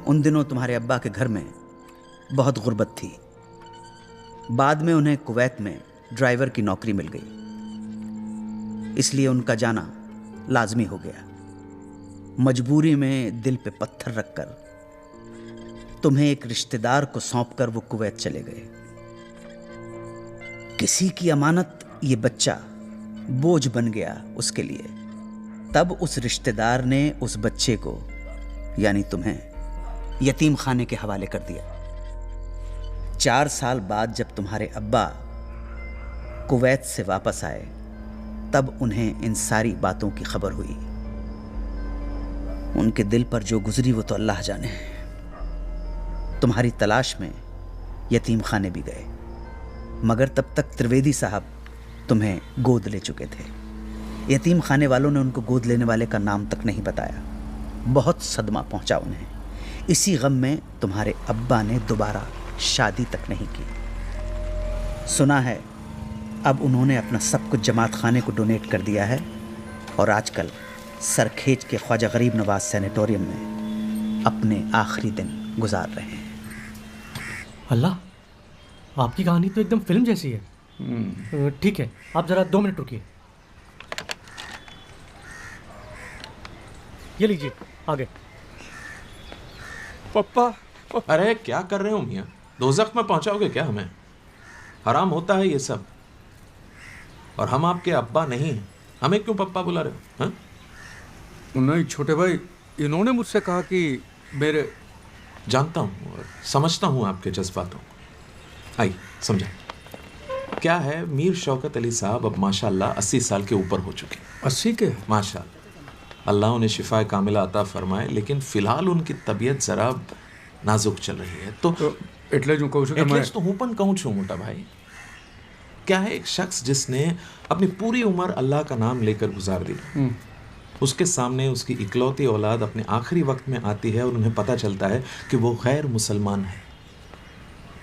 उन दिनों तुम्हारे अब्बा के घर में बहुत गुर्बत थी। बाद में उन्हें कुवैत में ड्राइवर की नौकरी मिल गई, इसलिए उनका जाना लाजमी हो गया। मजबूरी में दिल पे पत्थर रखकर तुम्हें एक रिश्तेदार को सौंपकर वो कुवैत चले गए। किसी की अमानत ये बच्चा बोझ बन गया उसके लिए। तब उस रिश्तेदार ने उस बच्चे को यानी तुम्हें यतीम खाने के हवाले कर दिया। 4 साल बाद जब तुम्हारे अब्बा कुवैत से वापस आए तब उन्हें इन सारी बातों की खबर हुई। उनके दिल पर जो गुजरी वो तो अल्लाह जाने। तुम्हारी तलाश में यतीम खाने भी गए, मगर तब तक त्रिवेदी साहब तुम्हें गोद ले चुके थे। यतीम खाने वालों ने उनको गोद लेने वाले का नाम तक नहीं बताया। बहुत सदमा पहुंचा उन्हें। इसी गम में तुम्हारे अब्बा ने दोबारा शादी तक नहीं की। सुना है अब उन्होंने अपना सब कुछ जमात खाने को डोनेट कर दिया है और आजकल सरखेज के ख्वाजा गरीब नवाज सैनिटोरियम में अपने आखिरी दिन गुजार रहे हैं।
अल्लाह, आपकी कहानी तो एकदम फिल्म जैसी है। ठीक है, आप जरा 2 मिनट रुकिए। ये लीजिए आगे।
पप्पा, अरे क्या कर रहे हो मियाँ? दोज़ख में पहुंचाओगे क्या हमें? हराम होता है ये सब। और हम आपके अब्बा नहीं हैं, हमें क्यों पप्पा बुला रहे हो? हाँ?
नहीं छोटे भाई, इन्होंने मुझसे कहा कि मेरे।
जानता हूँ और समझता हूँ आपके जज्बातों को। आइए समझा। क्या है, मीर शौकत अली साहब अब माशाल्लाह 80 साल के ऊपर हो चुके।
80 के?
माशाल्लाह, अल्लाह उन्हें शिफा कामिला अता फरमाए, लेकिन फिलहाल उनकी तबीयत जरा नाजुक चल रही है। तो
એટલે जो कहूँ
એટલે तो हूँ पण कहूँ छू मोटा भाई। क्या है, एक शख्स जिसने अपनी पूरी उम्र अल्लाह का नाम लेकर गुजार दी, उसके सामने उसकी इकलौती औलाद अपने आखिरी वक्त में आती है और उन्हें पता चलता है कि वो गैर मुसलमान है।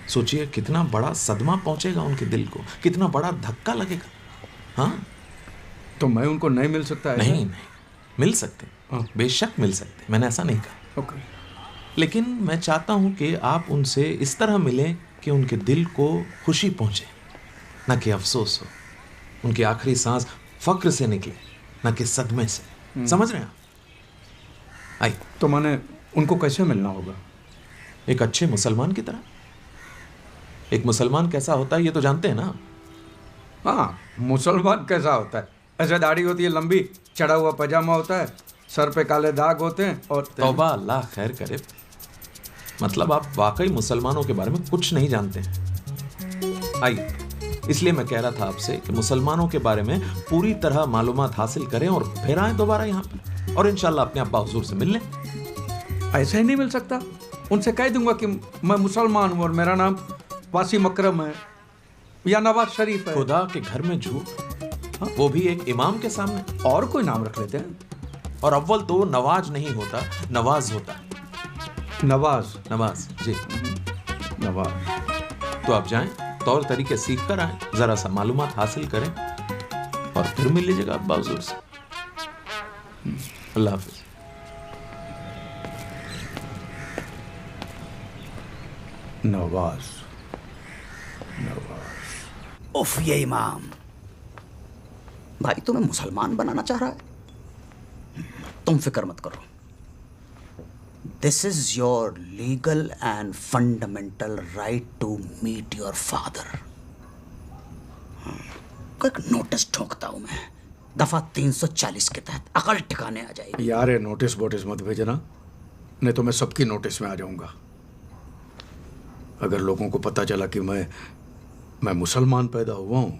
सोचिए कितना बड़ा सदमा पहुंचेगा उनके दिल को, कितना बड़ा धक्का लगेगा। हाँ,
तो मैं उनको नहीं मिल सकता है?
नहीं नहीं, मिल सकते, बेशक मिल सकते, मैंने ऐसा नहीं कहा।
ओके।
लेकिन मैं चाहता हूं कि आप उनसे इस तरह मिलें कि उनके दिल को खुशी पहुंचे, न कि अफसोस हो। उनकी आखिरी सांस फक्र से निकले, न कि सदमे से। समझ रहे हैं आप? आई
तो मैंने उनको कैसे मिलना होगा?
एक अच्छे मुसलमान की तरह। एक मुसलमान कैसा होता है ये तो जानते हैं ना?
हाँ, मुसलमान कैसा होता है? ऐसे दाढ़ी होती है लंबी, चढ़ा हुआ पजामा होता है, सर पे काले दाग होते हैं और
तौबा, अल्लाह खैर करे। मतलब आप वाकई मुसलमानों के बारे में कुछ नहीं जानते हैं। आइए, इसलिए मैं कह रहा था आपसे कि मुसलमानों के बारे में पूरी तरह मालूमात हासिल करें और फिर आए दोबारा यहाँ पे और इंशाल्लाह अपने अब्बा हुजूर से मिल लें।
ऐसे ही नहीं मिल सकता। उनसे कह दूंगा कि मैं मुसलमान हूँ और मेरा नाम वासिम अकरम है या नवाज शरीफ है।
खुदा के घर में झूठ, वो भी एक इमाम के सामने।
और कोई नाम रख लेते हैं।
और अव्वल तो नवाज नहीं होता, नवाज होता है।
नवाज
जी,
नवाज।
तो आप जाएं, तौर तरीके सीख कर आए, जरा सा मालूमात हासिल करें और फिर मिल लीजिएगा अब्बा हुजूर से। अल्लाह हाफिज।
नवाज।
उफ, ये इमाम भाई तुम्हें मुसलमान बनाना चाह रहा है। तुम फिक्र मत करो, this is your legal and fundamental right to meet your father. एक नोटिस ठोकता हूं मैं, दफा 340 के तहत अकल ठिकाने आ जाएगी।
यार ये नोटिस वोटिस मत भेजना, नहीं तो मैं सबकी नोटिस में आ जाऊंगा। अगर लोगों को पता चला कि मैं मुसलमान पैदा हुआ हूं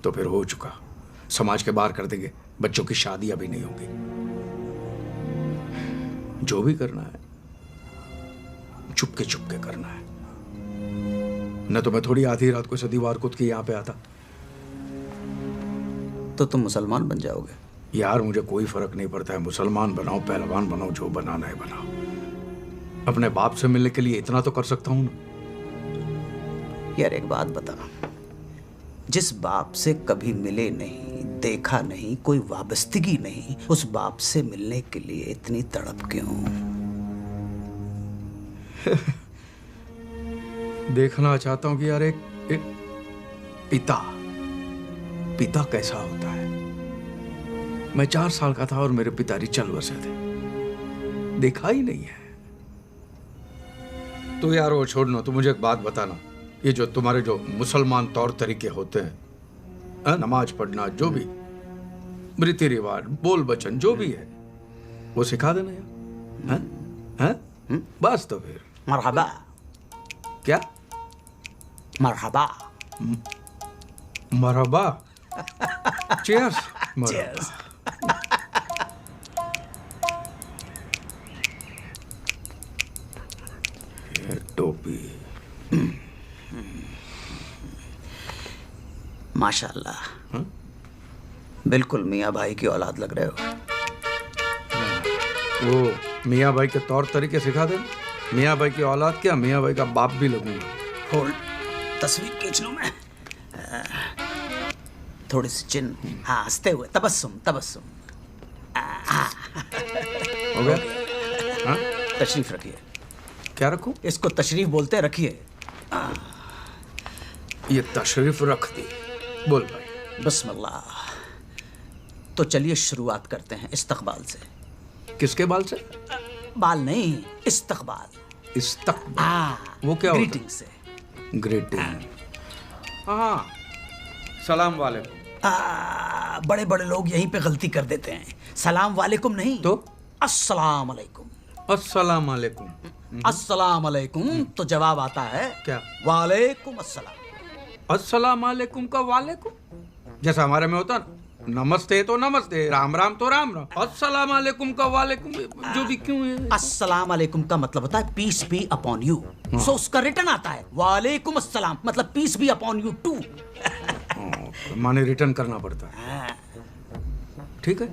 तो फिर हो चुका, समाज के बाहर कर देंगे, बच्चों की शादी अभी नहीं होगी। जो भी करना है चुपके चुपके करना है, न तो मैं थोड़ी आधी रात को सदीवार कूद के यहाँ पे आता।
तो तुम मुसलमान बन जाओगे?
यार मुझे कोई फर्क नहीं पड़ता है, मुसलमान बनाओ, पहलवान बनाओ, जो बनाना है बनाओ। अपने बाप से मिलने के लिए इतना तो कर सकता हूं ना।
यार एक बात बता, जिस बाप से कभी मिले नहीं, देखा नहीं, कोई वाबस्तगी नहीं, उस बाप से मिलने के लिए इतनी तड़प क्यों?
देखना चाहता हूं कि यार एक पिता कैसा होता है। मैं 4 साल का था और मेरे पिताजी चल बसे थे, देखा ही नहीं है। तो यार वो छोड़ना, तो मुझे एक बात बताना, ये जो तुम्हारे जो मुसलमान तौर तरीके होते हैं, नमाज पढ़ना, जो भी रीति रिवाज, बोल बचन, जो भी है वो सिखा देना यार। हैं? बस तो फिर
मरहबा।
क्या
मरहबा?
मरहबा। चीयर्स।
Cheers.
ये टोपी।
माशाल्लाह, बिल्कुल मियाँ भाई की औलाद लग रहे हो।
वो मियाँ भाई के तौर तरीके सिखा दे। मियाँ भाई की औलाद क्या, मियाँ भाई का बाप भी लगूंगा।
होल्ड, तस्वीर खींच लूं मैं। थोड़ी सी चिन, हाँ, हंसते हुए, तबस्सुम तबस्सुम।
हो गया? हाँ?
तशरीफ रखिए।
क्या रखूं?
इसको तशरीफ बोलते हैं, रखिए।
ये तशरीफ रख दी। बोल भाई।
बिस्मिल्लाह। तो चलिए शुरुआत करते हैं इस्तकबाल से।
किसके बाल से?
बाल नहीं, इस्तकबाल।
इस्तकबाल वो क्या होता है?
ग्रीटिंग से।
ग्रीटिंग। हाँ, सलाम वालेकुम।
बड़े बड़े लोग यहीं पे गलती कर देते हैं। सलाम वालेकुम नहीं
तो
अस्सलाम अलैकुम।
अस्सलाम वालेकुम।
अस्सलाम अलैकुम तो जवाब आता है
क्या?
वालेकुम अस्सलाम।
अस्सलाम वालेकुम का वालेकुम, जैसा हमारे में होता ना, नमस्ते तो नमस्ते, राम राम तो राम राम। अस्सलाम वालेकुम का वालेकुम जो भी क्यों है?
अस्सलाम अलैकुम का मतलब होता है peace be upon you. So उसका रिटर्न आता है वालेकुम अस्सलाम, मतलब peace be upon you too.
माने रिटर्न करना पड़ता है। ठीक है,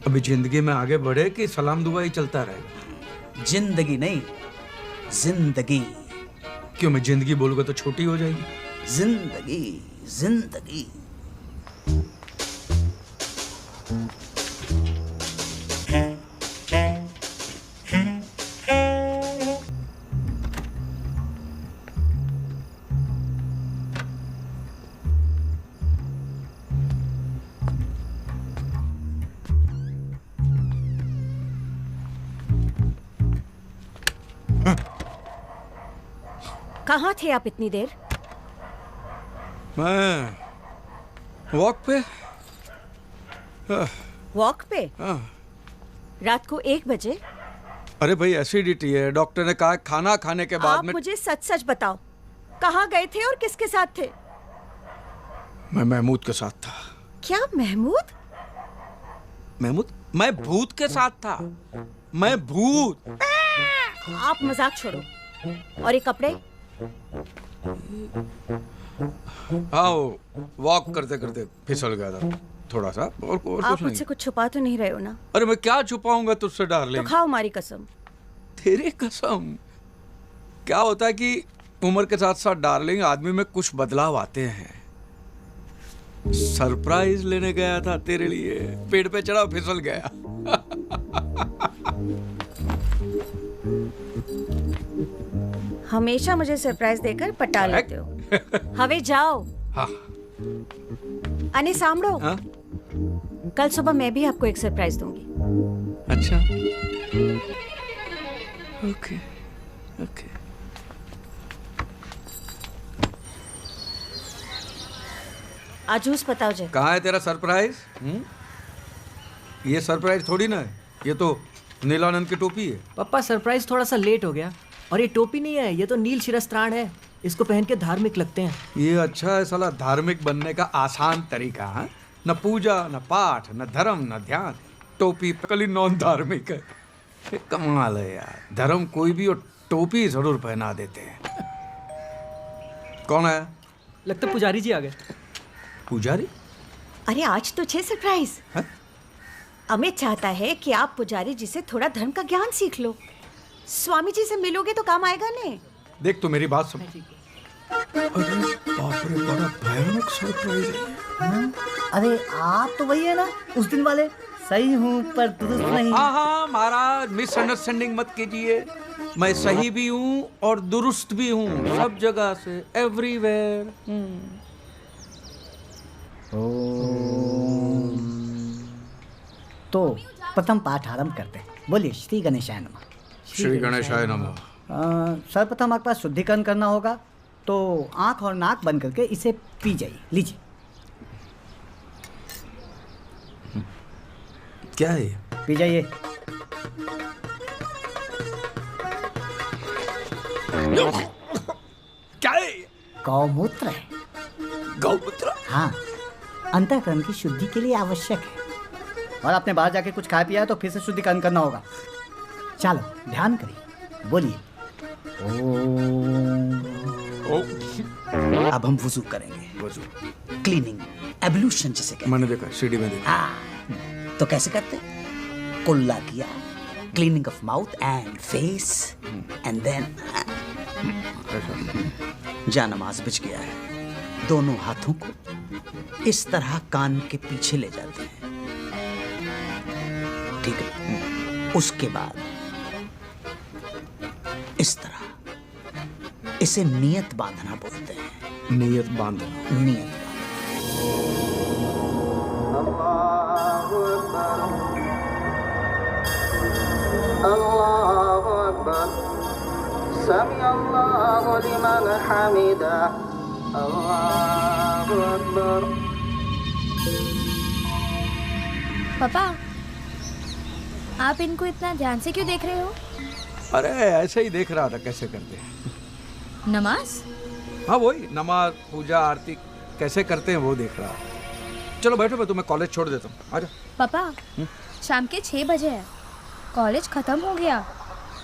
अभी जिंदगी में आगे बढ़े कि सलाम दुआ ही चलता रहेगा?
जिंदगी नहीं, जिंदगी।
क्यों, मैं जिंदगी बोलूंगा तो छोटी हो जाएगी?
जिंदगी, जिंदगी।
कहाँ थे आप इतनी देर?
मैं वॉक पे।
वॉक पे? रात को 1 बजे?
अरे भाई एसिडिटी है, डॉक्टर ने कहा खाना खाने के बाद
आप
में।
मुझे सच सच बताओ, कहाँ गए थे और किसके साथ थे?
मैं महमूद के साथ था।
क्या महमूद?
महमूद? मैं भूत के साथ था। मैं भूत।
आप मजाक छोड़ो। और ये कपड़े?
हाँ, वॉक करते करते फिसल गया था थोड़ा सा, और कुछ
आप
नहीं।
मुझसे कुछ छुपा तो नहीं रहे हो ना?
अरे मैं क्या छुपाऊंगा तुझसे डार्लिंग।
तो खाओ हमारी कसम।
तेरी कसम? क्या होता है कि उम्र के साथ साथ डार्लिंग आदमी में कुछ बदलाव आते हैं। सरप्राइज लेने गया था तेरे लिए, पेड़ पे चढ़ा फिसल गया।
हमेशा मुझे सरप्राइज देकर पटा लेते हो। हवे जाओ।
हाँ।
अने सामड़ो।
हाँ?
कल सुबह मैं भी आपको एक सरप्राइज दूंगी।
अच्छा। Okay okay.
आजूस बताओ जे।
कहाँ है तेरा सरप्राइज? ये सरप्राइज थोड़ी ना है, ये तो नीलानंद की टोपी है।
पापा सरप्राइज थोड़ा सा लेट हो गया। और ये टोपी नहीं है, ये तो नील शिरस्त्राण है। इसको पहन के धार्मिक लगते हैं।
ये अच्छा है साला, धार्मिक बनने का आसान तरीका है। न पूजा न पाठ न धर्म न ध्यान, टोपी कली नॉन धार्मिक है। ये कमाल है यार, धर्म कोई भी और टोपी जरूर पहना देते हैं। कौन है?
लगता है पुजारी जी आ गए।
पुजारी?
अरे आज तो छे सरप्राइज। अमित चाहता है कि आप पुजारी जी से थोड़ा धर्म का ज्ञान सीख लो। स्वामी जी से मिलोगे तो काम आएगा ने।
देख तो मेरी बात सुन। अरे बाप रे, बड़ा भयानक सरप्राइज है।
अरे आप तो वही है ना उस दिन वाले, सही हूँ पर दुरुस्त नहीं।
हाँ हाँ महाराज, मिसअंडरस्टैंडिंग मत कीजिए। मैं सही भी हूँ और दुरुस्त भी हूँ, सब जगह से, एवरीवेयर।
तो प्रथम पाठ आरंभ करते हैं। बोलिए श्री गणेशाय नमः।
श्री गणेशाय नमः।
सर्वप्रथम आपके पास शुद्धिकरण करना होगा, तो आंख और नाक बंद करके इसे पी जाइए। लीजिए।
क्या है ये?
पी जाइए।
क्या है?
गौमूत्र है।
गौमूत्र?
हाँ, अंतःकरण की शुद्धि के लिए आवश्यक है। और आपने बाहर जाके कुछ खाया पिया है तो फिर से शुद्धिकरण करना होगा। चलो ध्यान करिए, बोलिए।
अब हम वुजू करेंगे।
वुजू,
क्लीनिंग, एब्लूशन जिसे कहते हैं।
मैंने देखा, सीढ़ी में देखा।
तो कैसे करते? कुल्ला किया, cleaning of mouth and face, and then जानमाज बिछ गया है। दोनों हाथों को इस तरह कान के पीछे ले जाते हैं, ठीक है? उसके बाद इस तरह इसे नियत बांधना बोलते हैं।
नियत बांधना?
नियत
अल्लाहु अकबर, समी अल्लाहु लिमन हमिदा, अल्लाहु अकबर।
पापा, आप इनको इतना ध्यान से क्यों देख रहे हो?
अरे ऐसे ही देख रहा था कैसे करते हैं।
नमाज?
हाँ वही, नमाज, पूजा, आरती कैसे करते हैं वो देख रहा। चलो बैठो, मैं तुम्हें कॉलेज छोड़ देता हूँ। आजा।
पापा, शाम के 6 बजे है, कॉलेज खत्म हो गया,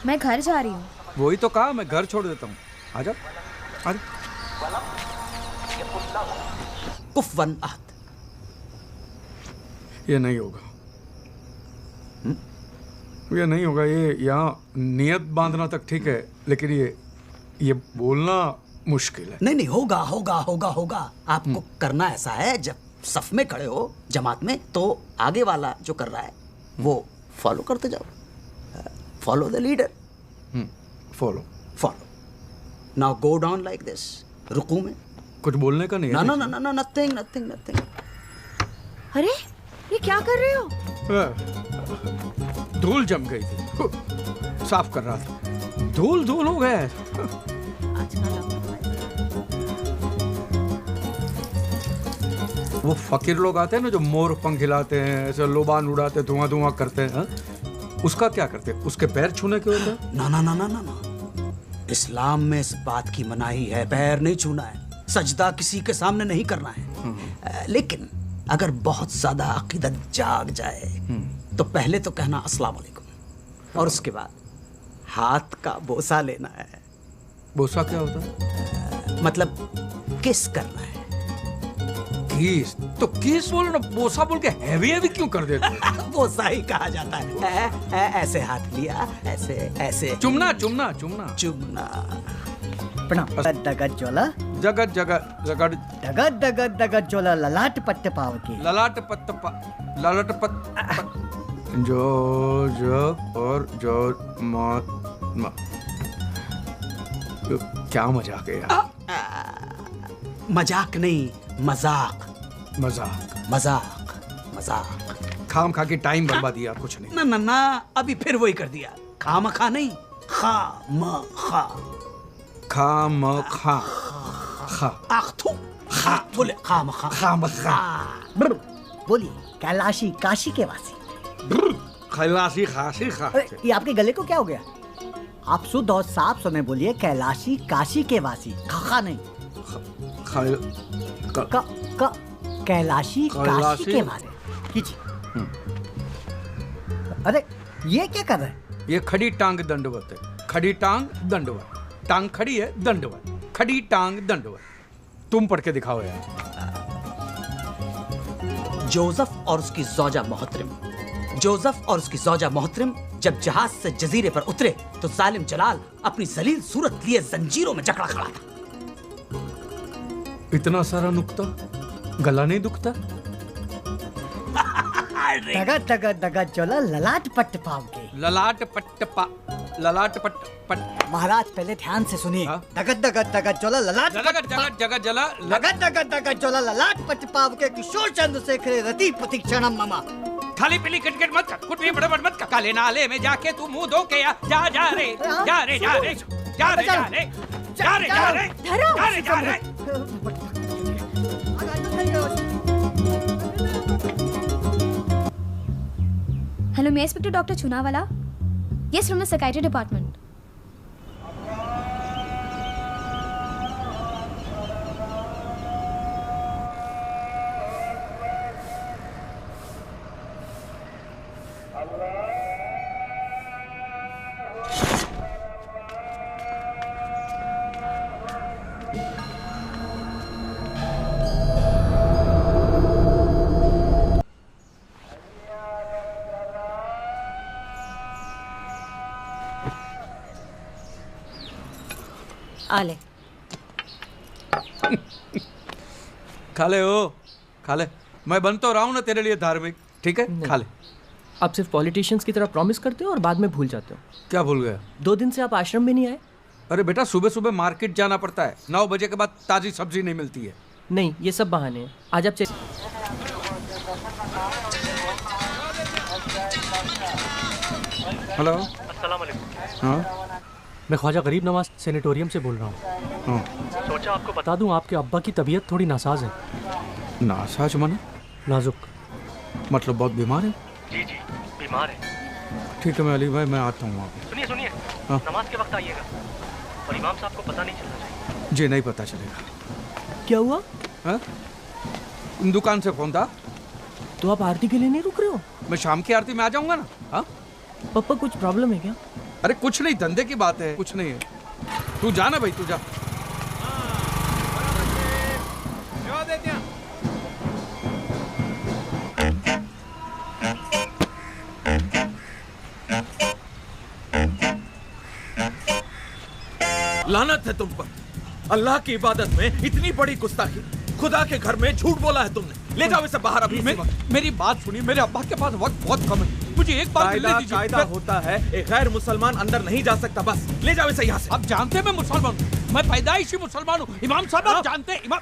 मैं घर जा रही हूँ।
वही तो कहा, मैं घर छोड़ देता हूँ। आजा आजा।
कुफवन अहद।
ये नहीं होगा, ये नहीं होगा। ये यहाँ नियत बांधना तक ठीक है, लेकिन ये बोलना मुश्किल है।
नहीं नहीं, होगा होगा होगा होगा। आपको करना ऐसा है, जब सफ में खड़े हो जमात में, तो आगे वाला जो कर रहा है वो फॉलो करते जाओ। Follow the leader.
Follow
follow. Now go down like this. रुकू में
कुछ बोलने का नहीं है?
ना ना ना ना, नथिंग नथिंग नथिंग।
अरे ये क्या कर रहे हो?
धूल जम गई थी, साफ कर रहा था, धूल धूल हो गया। वो फकीर लोग आते हैं ना जो मोर पंख हिलाते हैं, ऐसे लोबान उड़ाते, धुआं धुआं करते हैं, हाँ? उसका क्या करते हैं? उसके पैर छूने के होते हैं?
ना ना ना ना ना ना, इस्लाम में इस बात की मनाही है, पैर नहीं छूना है, सजदा किसी के सामने नहीं करना है। लेकिन अगर बहुत ज्यादा अकीदत जाग जाए तो पहले तो कहना अस्सलाम वालेकुम और उसके बाद हाथ का बोसा लेना है।
बोसा क्या होता है?
मतलब किस करना है।
किस? तो किस बोलो ना, बोसा बोल के हैवी हैवी क्यों कर देते हो?
बोसा ही कहा जाता है। ऐसे हाथ लिया, ऐसे ऐसे
चुमना चुमना चुमना
चुमना।
प्रणाम। दगत जोला
जगत जगत जगत
दगत दगत दगत जोला ललाट पट्टे पाव के
ललाट पत जो और जो मा क्या मजाक है यार?
मजाक नहीं, मजाक
मजाक
मजाक मजाक।
खाम खा के टाइम बर्बाद दिया, कुछ नहीं।
ना ना ना, अभी फिर वही कर दिया। खाम खा नहीं, खा म खा
खाम खा खा
आखथू खा बोले खाम खा
खाम खा।
बोलिए कैलाशी काशी के वासी।
कैलाशी खासी खा।
ये आपके गले को क्या हो गया? आप शुद्ध और साफ समय बोलिए कैलाशी काशी के वासी। खा नहीं कैलाशी काशी के वासी कीजिए। अरे ये क्या कर रहे हैं?
ये खड़ी टांग दंडवत है। खड़ी टांग दंडवत। टांग खड़ी है, दंडवत। खड़ी टांग दंडवत। तुम पढ़ के दिखाओ यार।
जोसेफ और उसकी ज़ौजा मोहतरम। जोसेफ और उसकी ज़ौजा मोहतरम जब जहाज से जजीरे पर उतरे तो जालिम जलाल अपनी जलील सूरत लिए जंजीरों में जकड़ा खड़ा था।
इतना सारा नुक्ता, गला नहीं दुखता?
दगत दगत दगत जोला ललाट पट्ट पाव के।
ललाट पट्ट।
महाराज पहले ध्यान से सुनिए। दगत दगत दगत जोला ललाट
जगत जगत जगत जला
दगत दगत दगत जोला ललाट पट्ट पाव के किशोर चंद्र शेखर रति प्रतीक्षणम ममा।
खाली पीली किटकिट मत कर, कुछ भी बड़बड़ मत कर। काले नाले में जाके तू मुंह धो के जा जा रे जा रे जा रे जा रे जा रे जा रे जा रे जा रे जा रे।
Hello, may I speak to Dr. Chunawala? Yes, from the psychiatry department.
आ ले।
खा ले ओ, खा ले। मैं बन तो रहा हूँ ना तेरे लिए धार्मिक, ठीक है? खा ले।
आप सिर्फ पॉलिटिशियंस की तरह प्रॉमिस करते हो और बाद में भूल जाते हो।
क्या भूल गया?
2 दिन से आप आश्रम भी नहीं आए।
अरे बेटा, सुबह सुबह मार्केट जाना पड़ता है। 9 बजे के बाद ताजी सब्जी नहीं मिलती है।
नहीं, ये सब बहाने हैं। आज आप
हेलो,
अस्सलाम वालेकुम।
हाँ
मैं ख्वाजा गरीब नवाज सेनेटोरियम से बोल रहा हूँ। सोचा आपको बता दूं, आपके अब्बा की तबीयत थोड़ी नासाज है।
नासाज माने?
नाजुक।
मतलब बहुत बीमार है?
जी जी, बीमार है।
ठीक है मैं अली भाई, मैं आता हूँ वहाँ पे।
सुनिए सुनिए,
हाँ।
नमाज के वक्त आइएगा और इमाम साहब को पता नहीं चलना चाहिए।
जी नहीं पता चलेगा।
क्या हुआ?
हाँ? दुकान से फोन था।
तो आप आरती के लिए नहीं रुक रहे हो?
मैं शाम की आरती में आ जाऊंगा ना। हाँ
पापा, कुछ प्रॉब्लम है क्या?
अरे कुछ नहीं, धंधे की बात है, कुछ नहीं है। तू जा ना भाई, तू जा।
लानत है तुम पर। अल्लाह की इबादत में इतनी बड़ी गुस्ताखी। खुदा के घर में झूठ बोला है तुमने। ले जाओ इसे बाहर अभी।
मेरी बात सुनिए, मेरे अब्बा के पास वक्त बहुत कम है। मुझे एक बार मिलने दीजिए।
कायदा होता है, एक गैर मुसलमान अंदर नहीं जा सकता। बस ले जाओ इसे यहाँ से।
आप जानते हैं मैं मुसलमान हूँ, मैं पैदाइशी मुसलमान हूँ। इमाम साहब आप जानते हैं इमाम।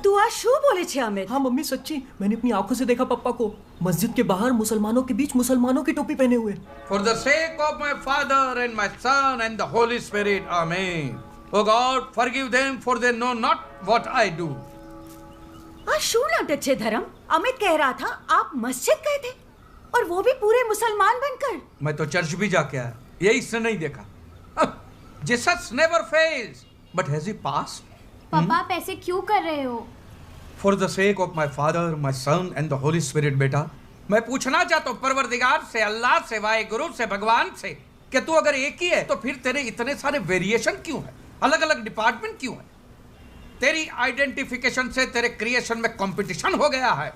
तू आज शू बोले छे अमित?
हाँ मम्मी सच्ची, मैंने अपनी आंखों से देखा पप्पा को मस्जिद के बाहर मुसलमानों के बीच मुसलमानों की टोपी पहने हुए।
For the sake of my Father and my Son and the Holy Spirit, Amen. Oh God, forgive them for they know not what I do.
आज शू नाटक छे धर्म? अमित कह रहा था आप मस्जिद गए थे और वो भी पूरे मुसलमान बनकर।
मैं तो चर्च भी जाके आया, यही इसने नहीं देखा। Jesus never fails, but has he passed?
पापा आप ऐसे क्यों कर रहे हो?
For the sake of my Father, my Son and the Holy Spirit, बेटा, मैं पूछना चाहता हूँ परवरदिगार से, अल्लाह से, वाहिगुरु से, भगवान से, कि तू अगर एक ही है तो फिर तेरे इतने सारे वेरिएशन क्यों है, अलग अलग डिपार्टमेंट क्यों है? तेरी आइडेंटिफिकेशन से तेरे क्रिएशन में कंपटीशन हो गया है।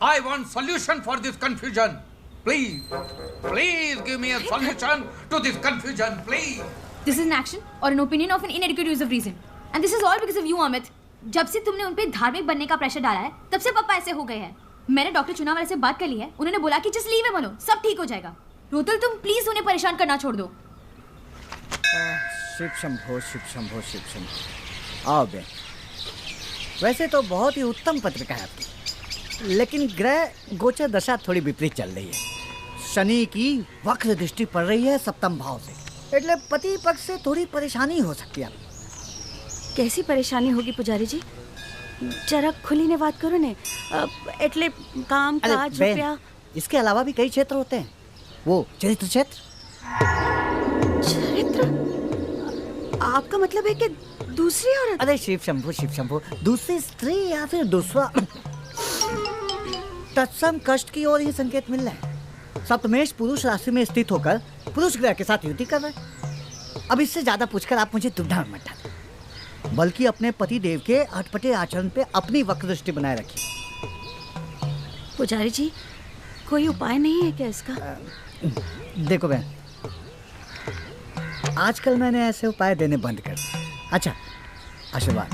I want solution for this confusion. Please give me a solution to this confusion, please.
This is an action or an opinion of an inadequate use of reason. And this is all because of you, Amit. जब से तुमने उन पे धार्मिक बनने का pressure डाला है, तब से पापा ऐसे हो गए हैं। मैंने डॉक्टर चुनाव से बात कर ली है, उन्होंने बोला कि जस्ट लीव इट बोलो, सब ठीक हो जाएगा। रोतल तुम प्लीज उन्हें परेशान करना छोड़ दो।
शिव शंभो शिव शंभो शिव शंभो। आओ बे। वैसे तो बहुत ही उत्तम पत्रिका है आपकी, लेकिन ग्रह गोचर दशा थोड़ी विपरीत चल रही है। शनि की वक्र दृष्टि पड़ रही है सप्तम भाव से, એટલે पति पक्ष से थोड़ी परेशानी हो सकती है।
कैसी परेशानी होगी पुजारी जी? जरा खुली ने बात करो ने। એટલે काम काज रुपया।
इसके अलावा भी कई क्षेत्र होते हैं। वो चरित्र क्षेत्र।
चरित्र? आपका मतलब है कि दूसरी औरत?
अरे शिव शंभो, दूसरी स्त्री या फिर दूसरा तत्सम कष्ट की ओर ही संकेत मिल रहा है। सप्तमेश पुरुष राशि में स्थित होकर पुरुष ग्रह के साथ युति कर रहे हैं। अब इससे ज्यादा पूछकर आप मुझे दुविधा में मत डालें, बल्कि अपने पति देव के अटपटे आचरण पे अपनी वक्र दृष्टि बनाए रखिए।
पुजारी जी, कोई उपाय नहीं है क्या इसका?
देखो बहन, आजकल मैंने ऐसे उपाय देने बंद कर दिए। अच्छा, आशीर्वाद।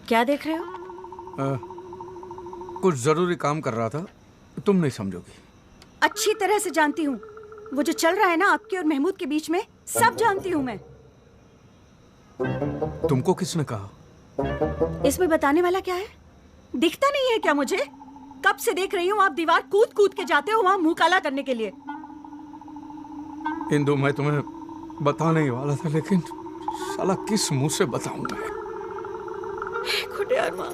क्या देख रहे हो?
कुछ जरूरी काम कर रहा था, तुम नहीं समझोगी।
अच्छी तरह से जानती हूँ, वो जो चल रहा है ना आपके और महमूद के बीच में, सब जानती हूँ मैं।
तुमको किसने कहा?
इसमें बताने वाला क्या है? दिखता नहीं है क्या मुझे? कब से देख रही हूँ आप दीवार कूद कूद के जाते हो वहाँ मुंह काला करने के लिए।
इंदु, मैं तुम्हें बताने ही वाला था, लेकिन साला किस मुंह से बताऊंगा?
खुदियार माँ,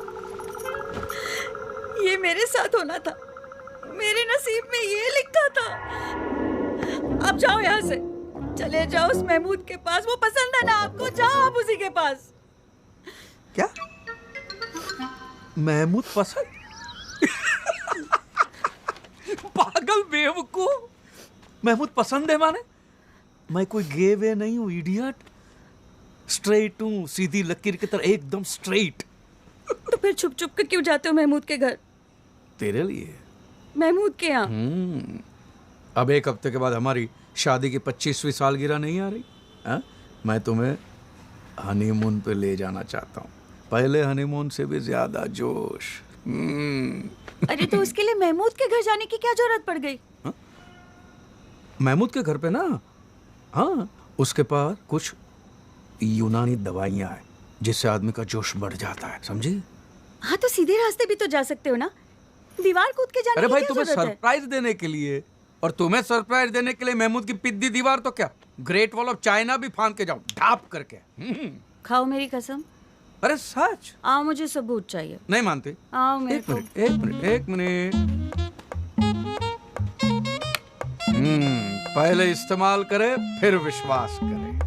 ये मेरे साथ होना था, मेरे नसीब में ये लिखा था। अब जाओ यहाँ से, चले जाओ उस महमूद के पास, वो पसंद है ना आपको, जाओ आप उसी के पास।
क्या? महमूद पसंद? पागल बेवकूफ, महमूद पसंद है माने? मैं कोई गे वे नहीं हूँ, इडियट। स्ट्रेट हूँ, सीधी लकीर की तरह, एकदम स्ट्रेट।
तो फिर छुप छुप के क्यों जाते हो महमूद के घर?
तेरे लिए।
महमूद के यहाँ?
अब एक हफ्ते के बाद हमारी शादी की 25वीं सालगिरह नहीं आ रही? मैं तुम्हें हनीमून पे ले जाना चाहता हूँ, पहले हनीमून से भी ज्यादा जोश।
अरे तो उसके लिए महमूद के घर जाने की क्या जरूरत पड़ गई?
महमूद के घर पे ना, हाँ, उसके पास कुछ यूनानी दवाइयाँ हैं जिससे आदमी का जोश बढ़ जाता है, समझी?
हाँ, तो सीधे रास्ते भी तो जा सकते हो ना, दीवार कूद के जाने की क्या जरूरत है?
अरे भाई, तुम्हें सरप्राइज देने के लिए, और तुम्हें सरप्राइज देने के लिए महमूद की पिद्दी दीवार तो क्या, ग्रेट वॉल ऑफ चाइना भी फांद के जाओ, ढाप करके।
खाओ मेरी कसम।
अरे सच?
आओ, मुझे सबूत चाहिए।
नहीं मानते?
आओ मेरे को।
एक मिनट। पहले इस्तेमाल करे फिर विश्वास करे।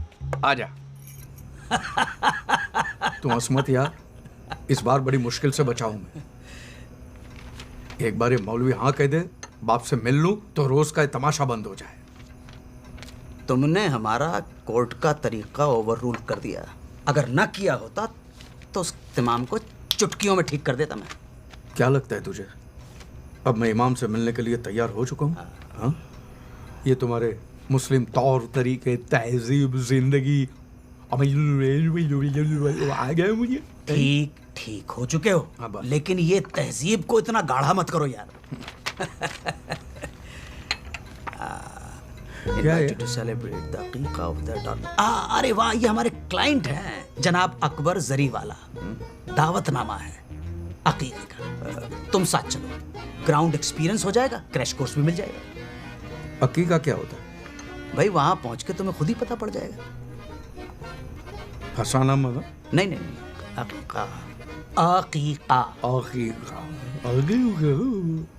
आजा। तुम हंस मत यार, इस बार बड़ी मुश्किल से बचाऊं मैं। एक बार ये मौलवी हाँ कह दे बाप से मिल लूं तो रोज का तमाशा बंद हो जाए।
तुमने हमारा कोर्ट का तरीका ओवर रूल कर दिया। अगर ना किया होता तो उस इमाम को चुटकियों में ठीक कर देता मैं।
क्या लगता है तुझे अब मैं इमाम से मिलने के लिए तैयार हो चुका हूँ? हाँ? ये तुम्हारे मुस्लिम तौर तरीके, तहजीब, जिंदगी आ गए मुझे।
ठीक ठीक हो चुके हो, लेकिन ये तहजीब को इतना गाढ़ा मत करो यार। अरे वाह, ये हमारे क्लाइंट हैं जनाब अकबर जरीवाला। दावतनामा है अकीके का। तुम साथ चलो, ग्राउंड एक्सपीरियंस हो जाएगा, क्रैश कोर्स भी मिल जाएगा।
अकीका क्या होता है
भाई? वहां पहुंच के तुम्हें खुद ही पता पड़ जाएगा।
फसाना मगर?
नहीं नहीं, अकीका अकीका
अकीका।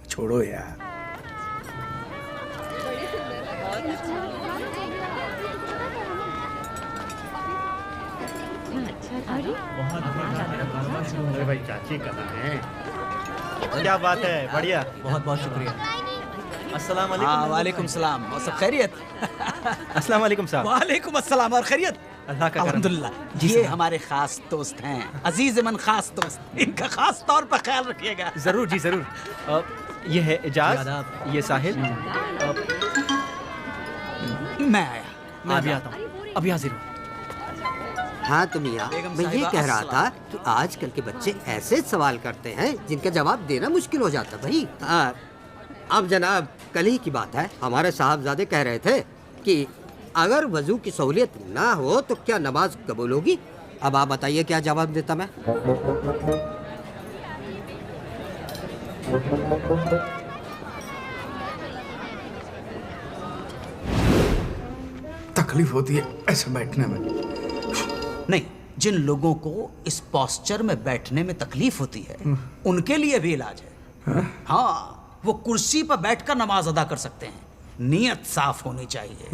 छोड़ो यार।
अरे भाई चाची कहाँ हैं? क्या बात है, बढ़िया।
बहुत बहुत शुक्रिया।
अस्सलाम वालेकुम। वालेकुम सलाम। और सब खैरियत?
अस्सलाम वालेकुम साहब।
वालेकुम अस्सलाम। और खैरियत?
अल्लाह का करम।
अल्हम्दुलिल्लाह। ये हमारे खास दोस्त हैं, अजीज मन खास दोस्त। इनका खास तौर पर ख्याल रखिएगा।
जरूर जी जरूर। ये है इजाज, ये साहिल।
मैं आया।
मैं अभी आता हूँ, अभी हाजिर हूँ।
हाँ तो मियाँ, मैं ये कह रहा था कि आजकल के बच्चे ऐसे सवाल करते हैं जिनका जवाब देना मुश्किल हो जाता भाई। अब जनाब कल ही की बात है, हमारे साहबजादे कह रहे थे कि अगर वजू की सहूलियत ना हो तो क्या नमाज कबूल होगी? अब आप बताइए क्या जवाब देता मैं?
तकलीफ होती है ऐसे बैठने में।
नहीं, जिन लोगों को इस पोस्चर में बैठने में तकलीफ होती है उनके लिए भी इलाज है। हाँ, वो कुर्सी पर बैठकर नमाज अदा कर सकते हैं। नियत साफ होनी चाहिए।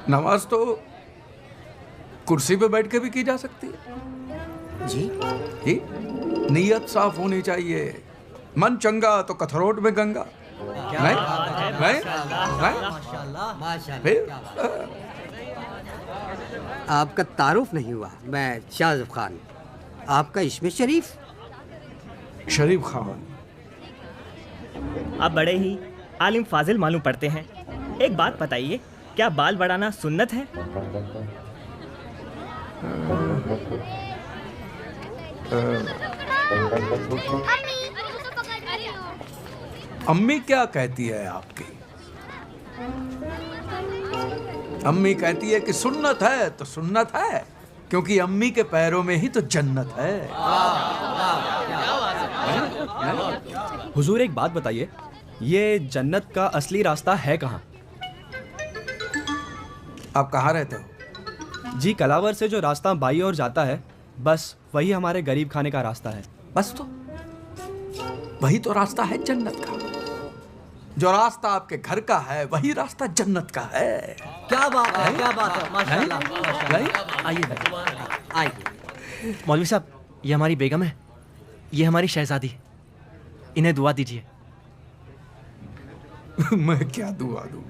नमाज तो कुर्सी पे बैठ के भी की जा सकती है
जी।
नियत साफ होनी चाहिए। मन चंगा तो कथरोट में गंगा। नहीं?
आपका तारुफ नहीं हुआ। मैं शाहज़ब खान। आपका इसमें शरीफ?
शरीफ खान।
आप बड़े ही आलिम फाजिल मालूम पड़ते हैं। एक बात बताइए, क्या बाल बढ़ाना सुन्नत है?
अम्मी क्या कहती है आपकी? अम्मी कहती है कि सुन्नत है तो सुन्नत है, क्योंकि अम्मी के पैरों में ही तो जन्नत है।
हुजूर एक बात बताइए, ये जन्नत का असली रास्ता है कहाँ?
आप कहाँ रहते हो?
जी, कलावर से जो रास्ता बाई ओर जाता है, बस वही हमारे गरीब खाने का रास्ता है।
बस तो वही तो रास्ता है जन्नत का। जो रास्ता आपके घर का है वही रास्ता जन्नत का है।
क्या बात है, क्या बात है, माशाल्लाह। आइए आइए। मौलवी साहब, ये हमारी बेगम है, ये हमारी शहजादी। इन्हें दुआ दीजिए।
मैं क्या दुआ दूं?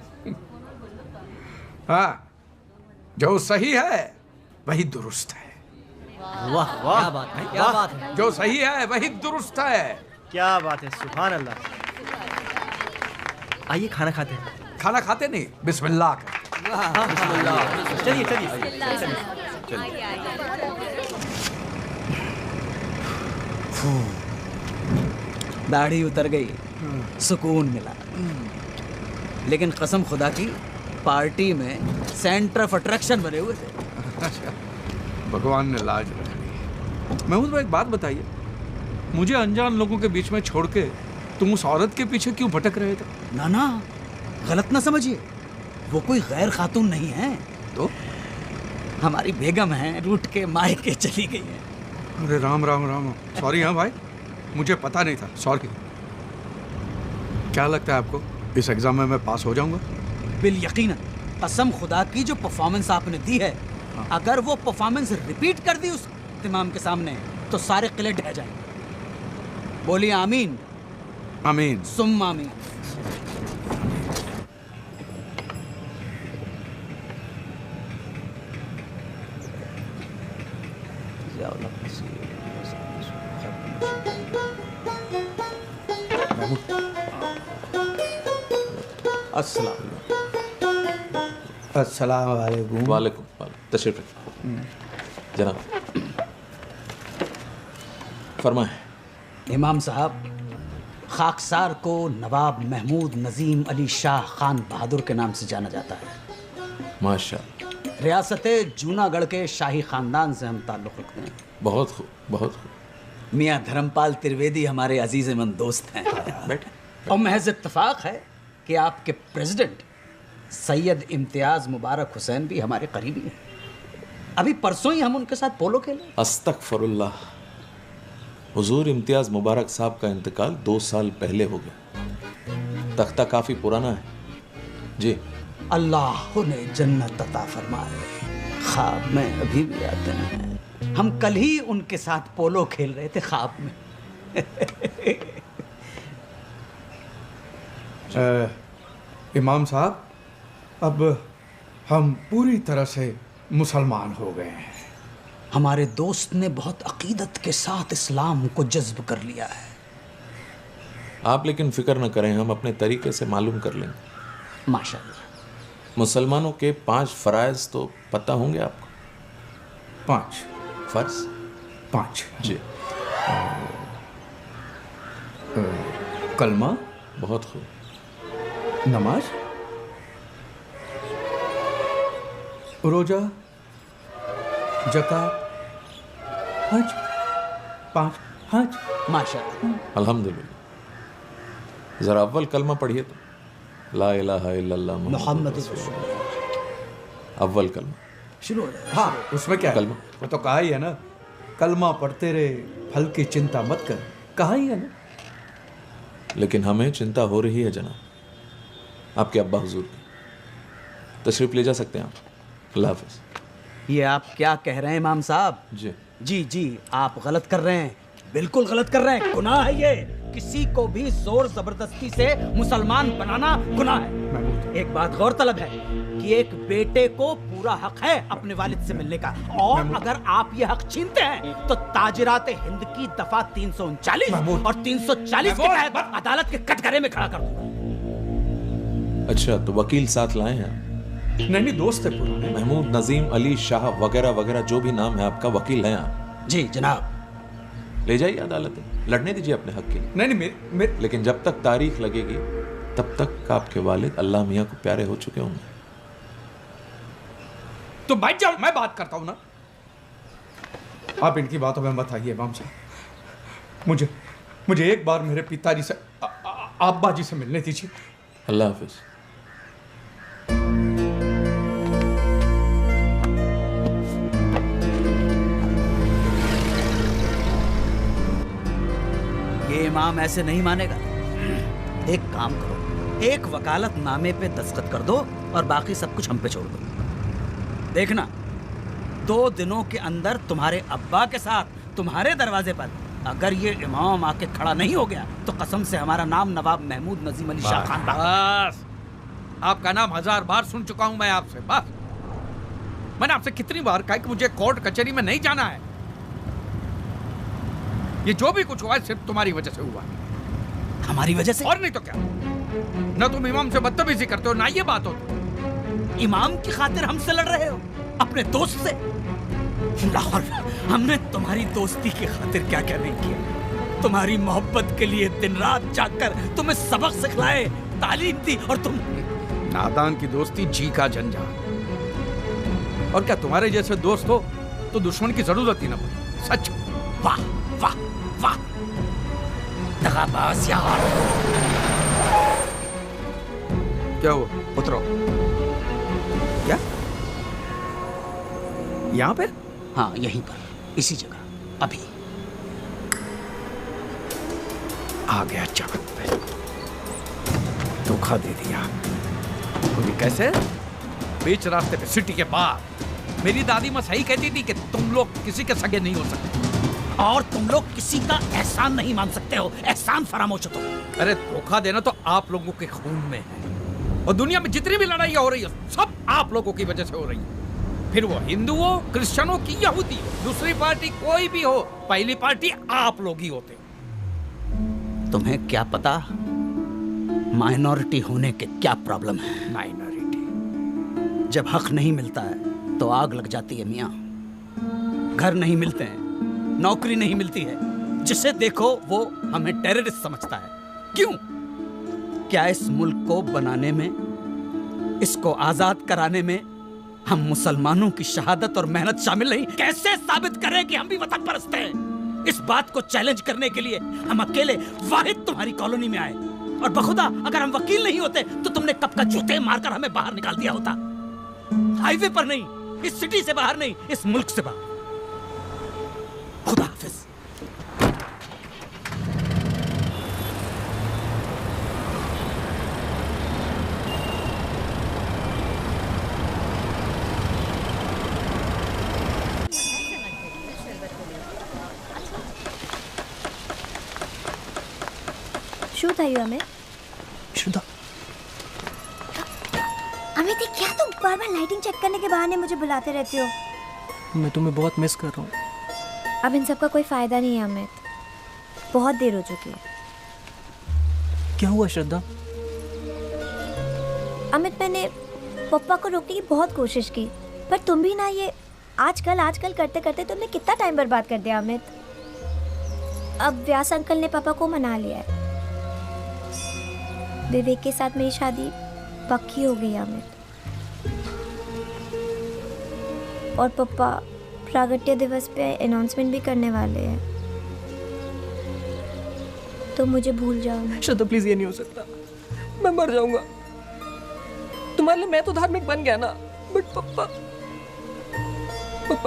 हाँ, जो सही है वही दुरुस्त है।
वाह वाह, क्या बात है, क्या बात है।
जो सही है वही दुरुस्त है।
क्या बात है, सुभान अल्लाह। आइए खाना खाते हैं।
खाना खाते नहीं, बिस्मिल्लाह कर।
बिस्मिल्लाह। चलिए चलिए।
दाढ़ी उतर गई, सुकून मिला। लेकिन कसम खुदा की, पार्टी में सेंटर ऑफ अट्रैक्शन बने हुए थे।
भगवान ने लाज रखी। महमूद भाई, एक बात बताइए, मुझे अनजान लोगों के बीच में छोड़ के तुम उस औरत के पीछे क्यों भटक रहे थे?
ना ना, गलत ना समझिए, वो कोई गैर खातून नहीं है। तो हमारी बेगम है, रूठ के मायके चली गई है।
अरे राम राम राम। सॉरी। हाँ भाई, मुझे पता नहीं था, सॉरी। क्या लगता है आपको, इस एग्जाम में मैं पास हो जाऊंगा?
बिल यकीनन। कसम खुदा की, जो परफॉर्मेंस आपने दी है, अगर वो परफॉर्मेंस रिपीट कर दी उस इमाम के सामने तो सारे किले ढह जाएंगे। बोलिए आमीन।
आमीन।
सुम्मा आमीन।
अस्सलाम वालेकुम।
वालेकुम। तशरीफ रखिए जनाब, फरमाएं।
इमाम साहब, खाकसार को नवाब महमूद नजीम अली शाह खान बहादुर के नाम से जाना जाता है।
माशाअल्लाह।
रियासत जूनागढ़ के शाही खानदान से हम ताल्लुक़ रखते हैं।
बहुत खूब, बहुत खूब।
मियाँ धर्मपाल त्रिवेदी हमारे अजीज़-ए-मन दोस्त हैं।
बैठे।
और महज इत्तफाक है कि आपके प्रेसिडेंट सैयद इम्तियाज़ मुबारक हुसैन भी हमारे करीबी हैं। अभी परसों ही हम उनके साथ पोलो खेले।
अस्तगफिरुल्लाह। हुजूर इम्तियाज़ मुबारक साहब का इंतकाल 2 साल पहले हो गया। तख्ता काफ़ी पुराना है जी।
अल्लाह ने जन्नत अता फरमाए। ख्वाब में अभी भी आते हैं। हम कल ही उनके साथ पोलो खेल रहे थे ख्वाब में।
इमाम साहब, अब हम पूरी तरह से मुसलमान हो गए हैं।
हमारे दोस्त ने बहुत अकीदत के साथ इस्लाम को जज्ब कर लिया है।
आप लेकिन फिक्र न करें, हम अपने तरीके से मालूम कर लेंगे।
माशाअल्लाह।
मुसलमानों के 5 फ़राइज़ तो पता होंगे आपको?
5
फ़र्ज़?
5
जी।
कलमा।
बहुत खूब।
नमाज, रोजा, ज़कात, हज। 5 हज।
माशाअल्लाह।
अल्हम्दुलिल्लाह। ज़रा अव्वल कलमा पढ़िए तो। ला इलाहा इल्लल्लाह
मुहम्मद
रसूलुल्लाह। अव्वल कलमा
शुरू हो जाए।
हाँ, उसमें क्या है?
कलमा।
वो तो कहा ही है ना, कलमा पढ़ते रहे, फल की चिंता मत कर। कहा ही है ना।
लेकिन हमें चिंता हो रही है जनाब, आपके अब्बा हुजूर की। तशरीफ ले जा सकते हैं आप। अल्लाह हाफ़िज़।
ये आप क्या कह रहे हैं इमाम साहब?
जी
जी जी, आप गलत कर रहे हैं, बिल्कुल गलत कर रहे हैं। गुनाह है ये। किसी को भी जोर जबरदस्ती से मुसलमान बनाना गुनाह है। एक बात गौरतलब है कि एक बेटे को पूरा हक है अपने वालिद से मिलने का, और अगर आप ये हक छीनते हैं तो ताजिरात हिंद की दफा 339 और 340 के तहत अदालत के कटघरे में खड़ा कर दूंगा।
अच्छा, तो वकील साथ लाए हैं?
नहीं, दोस्त है पुराने।
महमूद नजीम अली शाह वगैरह वगैरह जो भी नाम है आपका, वकील हैं आप?
जी जनाब।
ले जाइए अदालत में, लड़ने दीजिए अपने हक के लिए।
नहीं,
लेकिन जब तक तारीख लगेगी तब तक आपके वालिद अल्लाह मियाँ को प्यारे हो चुके होंगे।
तो बैठ जाओ, मैं बात करता हूं ना। आप इनकी बातों में मत आइए इमाम साहब। मुझे एक बार मेरे पिताजी से, अब्बा जी से मिलने दीजिए।
अल्लाह हाफ़िज़।
ये इमाम ऐसे नहीं मानेगा। एक काम करो, एक वकालत नामे पे दस्तखत कर दो और बाकी सब कुछ हम पे छोड़ दो। देखना, 2 दिनों के अंदर तुम्हारे अब्बा के साथ तुम्हारे दरवाजे पर अगर ये इमाम आके खड़ा नहीं हो गया तो कसम से हमारा नाम नवाब महमूद नजीम अली शाह खान।
बस, आपका नाम 1000 बार सुन चुका हूं मैं आपसे। बस, मैंने आपसे कितनी बार कहा कि मुझे कोर्ट कचहरी में नहीं जाना है। ये जो भी कुछ हुआ है सिर्फ तुम्हारी वजह से हुआ।
हमारी वजह से?
और नहीं तो क्या। ना तुम इमाम से बदतमीजी करते हो, ना ये बात होती।
इमाम की खातिर हमसे लड़ रहे हो, अपने दोस्त से? लाहौर, हमने तुम्हारी दोस्ती की खातिर क्या क्या नहीं किया। तुम्हारी मोहब्बत के लिए दिन रात जागकर तुम्हें सबक सिखलाए, तालीम दी, और तुम
नादान की दोस्ती जी का झंझा। और क्या तुम्हारे जैसे दोस्त हो तो दुश्मन की जरूरत ही ना पड़े। सच।
वाह वाह वाह, दगाबाज यार।
क्या हुआ?
उतरो।
क्या? यहाँ पे?
हाँ, यहीं पर, इसी जगह, अभी।
आ गया जगत पे, धोखा दे दिया। तो कैसे? बीच रास्ते पे, सिटी के बाहर। मेरी दादी माँ सही कहती थी कि तुम लोग किसी के सगे नहीं हो सकते।
और तुम लोग किसी का एहसान नहीं मान सकते हो। एहसान फरामोश हो तुम।
अरे धोखा देना तो आप लोगों के खून में है, और दुनिया में जितनी भी लड़ाइयाँ हो रही है सब आप लोगों की वजह से हो रही है। फिर वो हिंदू हो, क्रिश्चियनों की यहूदी हो, दूसरी पार्टी कोई भी हो, पहली पार्टी आप लोग ही होते।
तुम्हें क्या पता माइनॉरिटी होने के क्या प्रॉब्लम है।
माइनॉरिटी
जब हक नहीं मिलता है तो आग लग जाती है मियाँ। घर नहीं मिलते हैं, नौकरी नहीं मिलती है, जिसे देखो वो हमें टेररिस्ट समझता है। क्यों? क्या इस मुल्क को बनाने में, इसको आजाद कराने में हम मुसलमानों की शहादत और मेहनत शामिल नहीं? कैसे साबित करें कि हम भी वतन परस्त हैं? इस बात को चैलेंज करने के लिए हम अकेले वाहिद तुम्हारी कॉलोनी में आए, और बखुदा अगर हम वकील नहीं होते तो तुमने कब का जूते मारकर हमें बाहर निकाल दिया होता। हाईवे पर नहीं, इस सिटी से बाहर नहीं, इस मुल्क से बाहर। खुदा हाफिज।
शुद्ध आयु अमित।
शुद्ध
अमित ये क्या तुम बार बार लाइटिंग चेक करने के बहाने मुझे बुलाते रहते हो?
मैं तुम्हें बहुत मिस कर रहा हूँ।
अब इन सब का कोई फायदा नहीं है अमित, बहुत देर हो चुकी है।
क्या हुआ श्रद्धा?
अमित मैंने पप्पा को रोकने की बहुत कोशिश की, पर तुम भी ना ये आजकल करते करते तुमने कितना टाइम बर्बाद कर दिया अमित। अब व्यास अंकल ने पापा को मना लिया है। विवेक के साथ मेरी शादी पक्की हो गई अमित, और पापा प्रागट्य दिवस पे अनाउंसमेंट भी करने वाले हैं, तो मुझे भूल जाओ।
श्रद्धा प्लीज, ये नहीं हो सकता, मैं मर जाऊंगा। तुम्हारे लिए मैं तो धार्मिक बन गया ना, बट पप्पा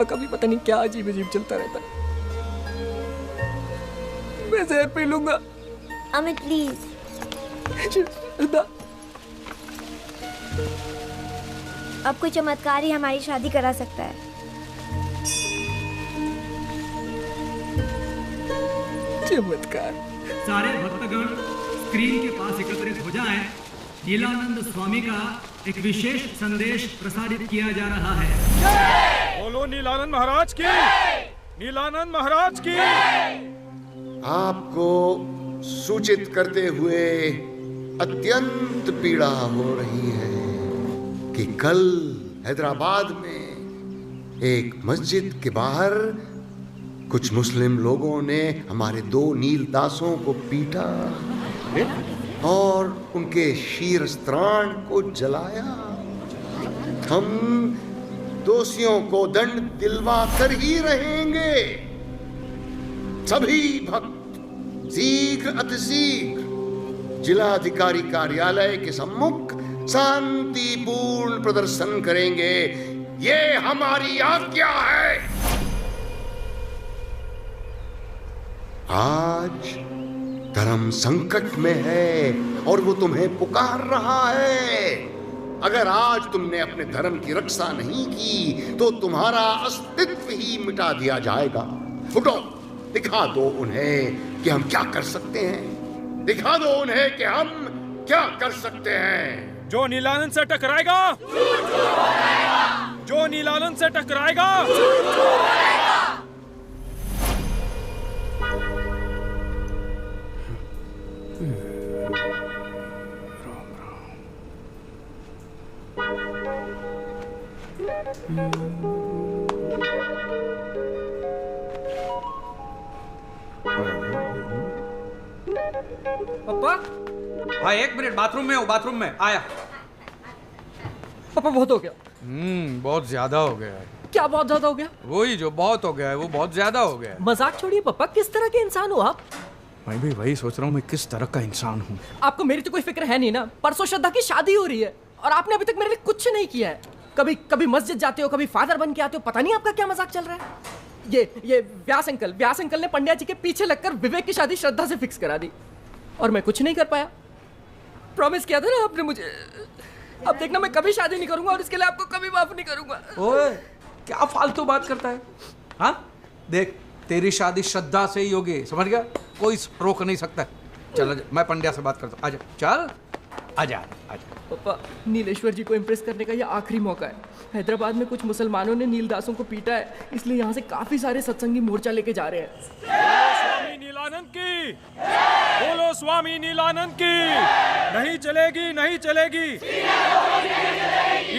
का भी पता नहीं क्या अजीब अजीब चलता रहता है। मैं जहर पी लूंगा।
अमित प्लीज। अब कोई चमत्कार ही हमारी शादी करा सकता है।
चमत्कार।
सारे भक्तगण स्क्रीन के पास एकत्रित हो जाएं। नीलानंद स्वामी का एक विशेष संदेश प्रसारित किया जा रहा है।
बोलो नीलानंद महाराज की, नीलानंद महाराज की।
आपको सूचित करते हुए अत्यंत पीड़ा हो रही है कि कल हैदराबाद में एक मस्जिद के बाहर कुछ मुस्लिम लोगों ने हमारे 2 नीलदासों को पीटा और उनके शीरस्त्राण को जलाया। हम दोषियों को दंड दिलवा कर ही रहेंगे। सभी भक्त शीघ्र अतिशीघ्र जिलाधिकारी कार्यालय के सम्मुख शांतिपूर्ण प्रदर्शन करेंगे। ये हमारी आज्ञा है। आज धर्म संकट में है और वो तुम्हें पुकार रहा है। अगर आज तुमने अपने धर्म की रक्षा नहीं की तो तुम्हारा अस्तित्व ही मिटा दिया जाएगा। उठो, दिखा दो उन्हें कि हम क्या कर सकते हैं। दिखा दो उन्हें कि हम क्या कर सकते हैं।
जो नीलानंद से टकराएगा, जो नीलानंद से टकराएगा,
पापा, हाँ 1 मिनट, बाथरूम में हो, बाथरूम में आया।
पापा बहुत हो गया।
बहुत ज्यादा हो गया है।
क्या बहुत ज्यादा हो गया?
वही जो बहुत हो गया है वो बहुत ज्यादा हो गया है।
मजाक छोड़िए पापा, किस तरह के इंसान हो आप?
मैं भी वही सोच रहा हूँ, मैं किस तरह का इंसान हूँ।
आपको मेरी तो कोई फिक्र है नहीं ना। परसों श्रद्धा की शादी हो रही है और आपने अभी तक मेरे लिए कुछ नहीं किया है। कभी मस्जिद जाते हो, कभी फादर बन के आते हो, पता नहीं आपका क्या मजाक चल रहा है। ये व्यास अंकल ने पंड्या जी के पीछे लगकर विवेक की शादी श्रद्धा से फिक्स करा दी और मैं कुछ नहीं कर पाया। प्रॉमिस किया था ना आपने मुझे। अब देखना, मैं कभी शादी नहीं करूंगा और इसके लिए आपको कभी माफ नहीं करूंगा।
ओए, क्या फालतू बात करता है? हाँ देख, तेरी शादी श्रद्धा से ही होगी, समझ गया? कोई रोक नहीं सकता। चल मैं पंड्या से बात करता हूँ। आजा, चल आजा आजा।
पापा, नीलेश्वर जी को इम्प्रेस करने का ये आखिरी मौका है। हैदराबाद में कुछ मुसलमानों ने नीलदासों को पीटा है, इसलिए यहाँ से काफी सारे सत्संगी मोर्चा लेके जा रहे हैं।
स्वामी नीलानंद की, बोलो स्वामी नीलानंद की। नहीं चलेगी, नहीं चलेगी।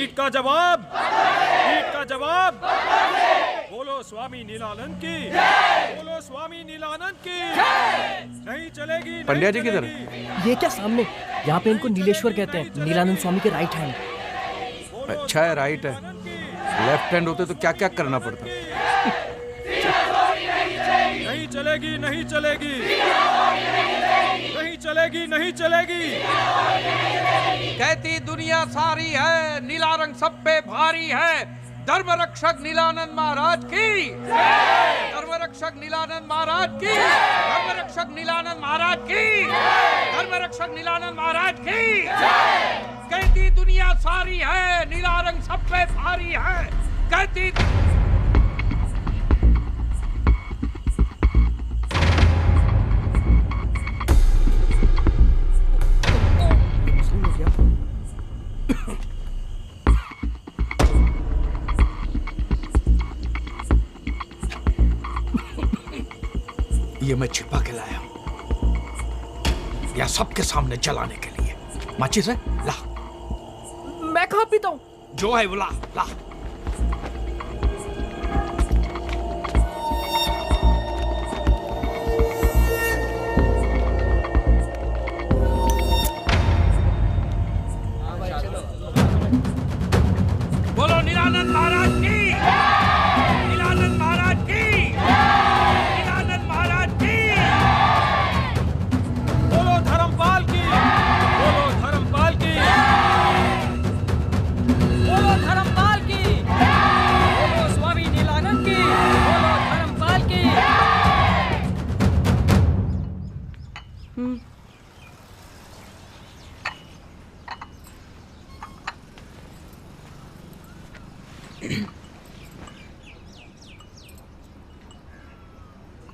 ईट का जवाब, ईट का जवाब। बोलो स्वामी नीलानंद की, बोलो स्वामी नीलानंद की। नहीं चलेगी।
पंड्या जी किधर?
ये क्या सामने? यहाँ पे इनको नीलेश्वर कहते हैं, नीलानंद स्वामी के राइट हैंड।
अच्छा है, राइट है। लेफ्ट हैंड होते तो क्या क्या करना पड़ता।
नहीं चलेगी, नहीं चलेगी, नहीं चलेगी, नहीं चलेगी।
कहती दुनिया सारी है, नीला रंग सब पे भारी है। धर्म रक्षक नीलानंद महाराज की, धर्म रक्षक नीलानंद महाराज की, धर्म रक्षक नीलानंद महाराज की, धर्म रक्षक नीलानंद महाराज की। कहती दुनिया सारी है, नीला रंग सब पे भारी है। कहती ये मैं छिपा के लाया हूं, या सबके सामने जलाने के लिए। माचिस है? ला।
मैं कहाँ पीता हूँ?
जो है वो ला, ला। बोलो नीलानंद महाराज की, नीलानंद महाराज की, नीलानंद महाराज की।
बोलो धर्मपाल की, बोलो धर्मपाल की,
बोलो धर्मपाल की, बोलो स्वामी नीलानंद की, बोलो धर्मपाल की।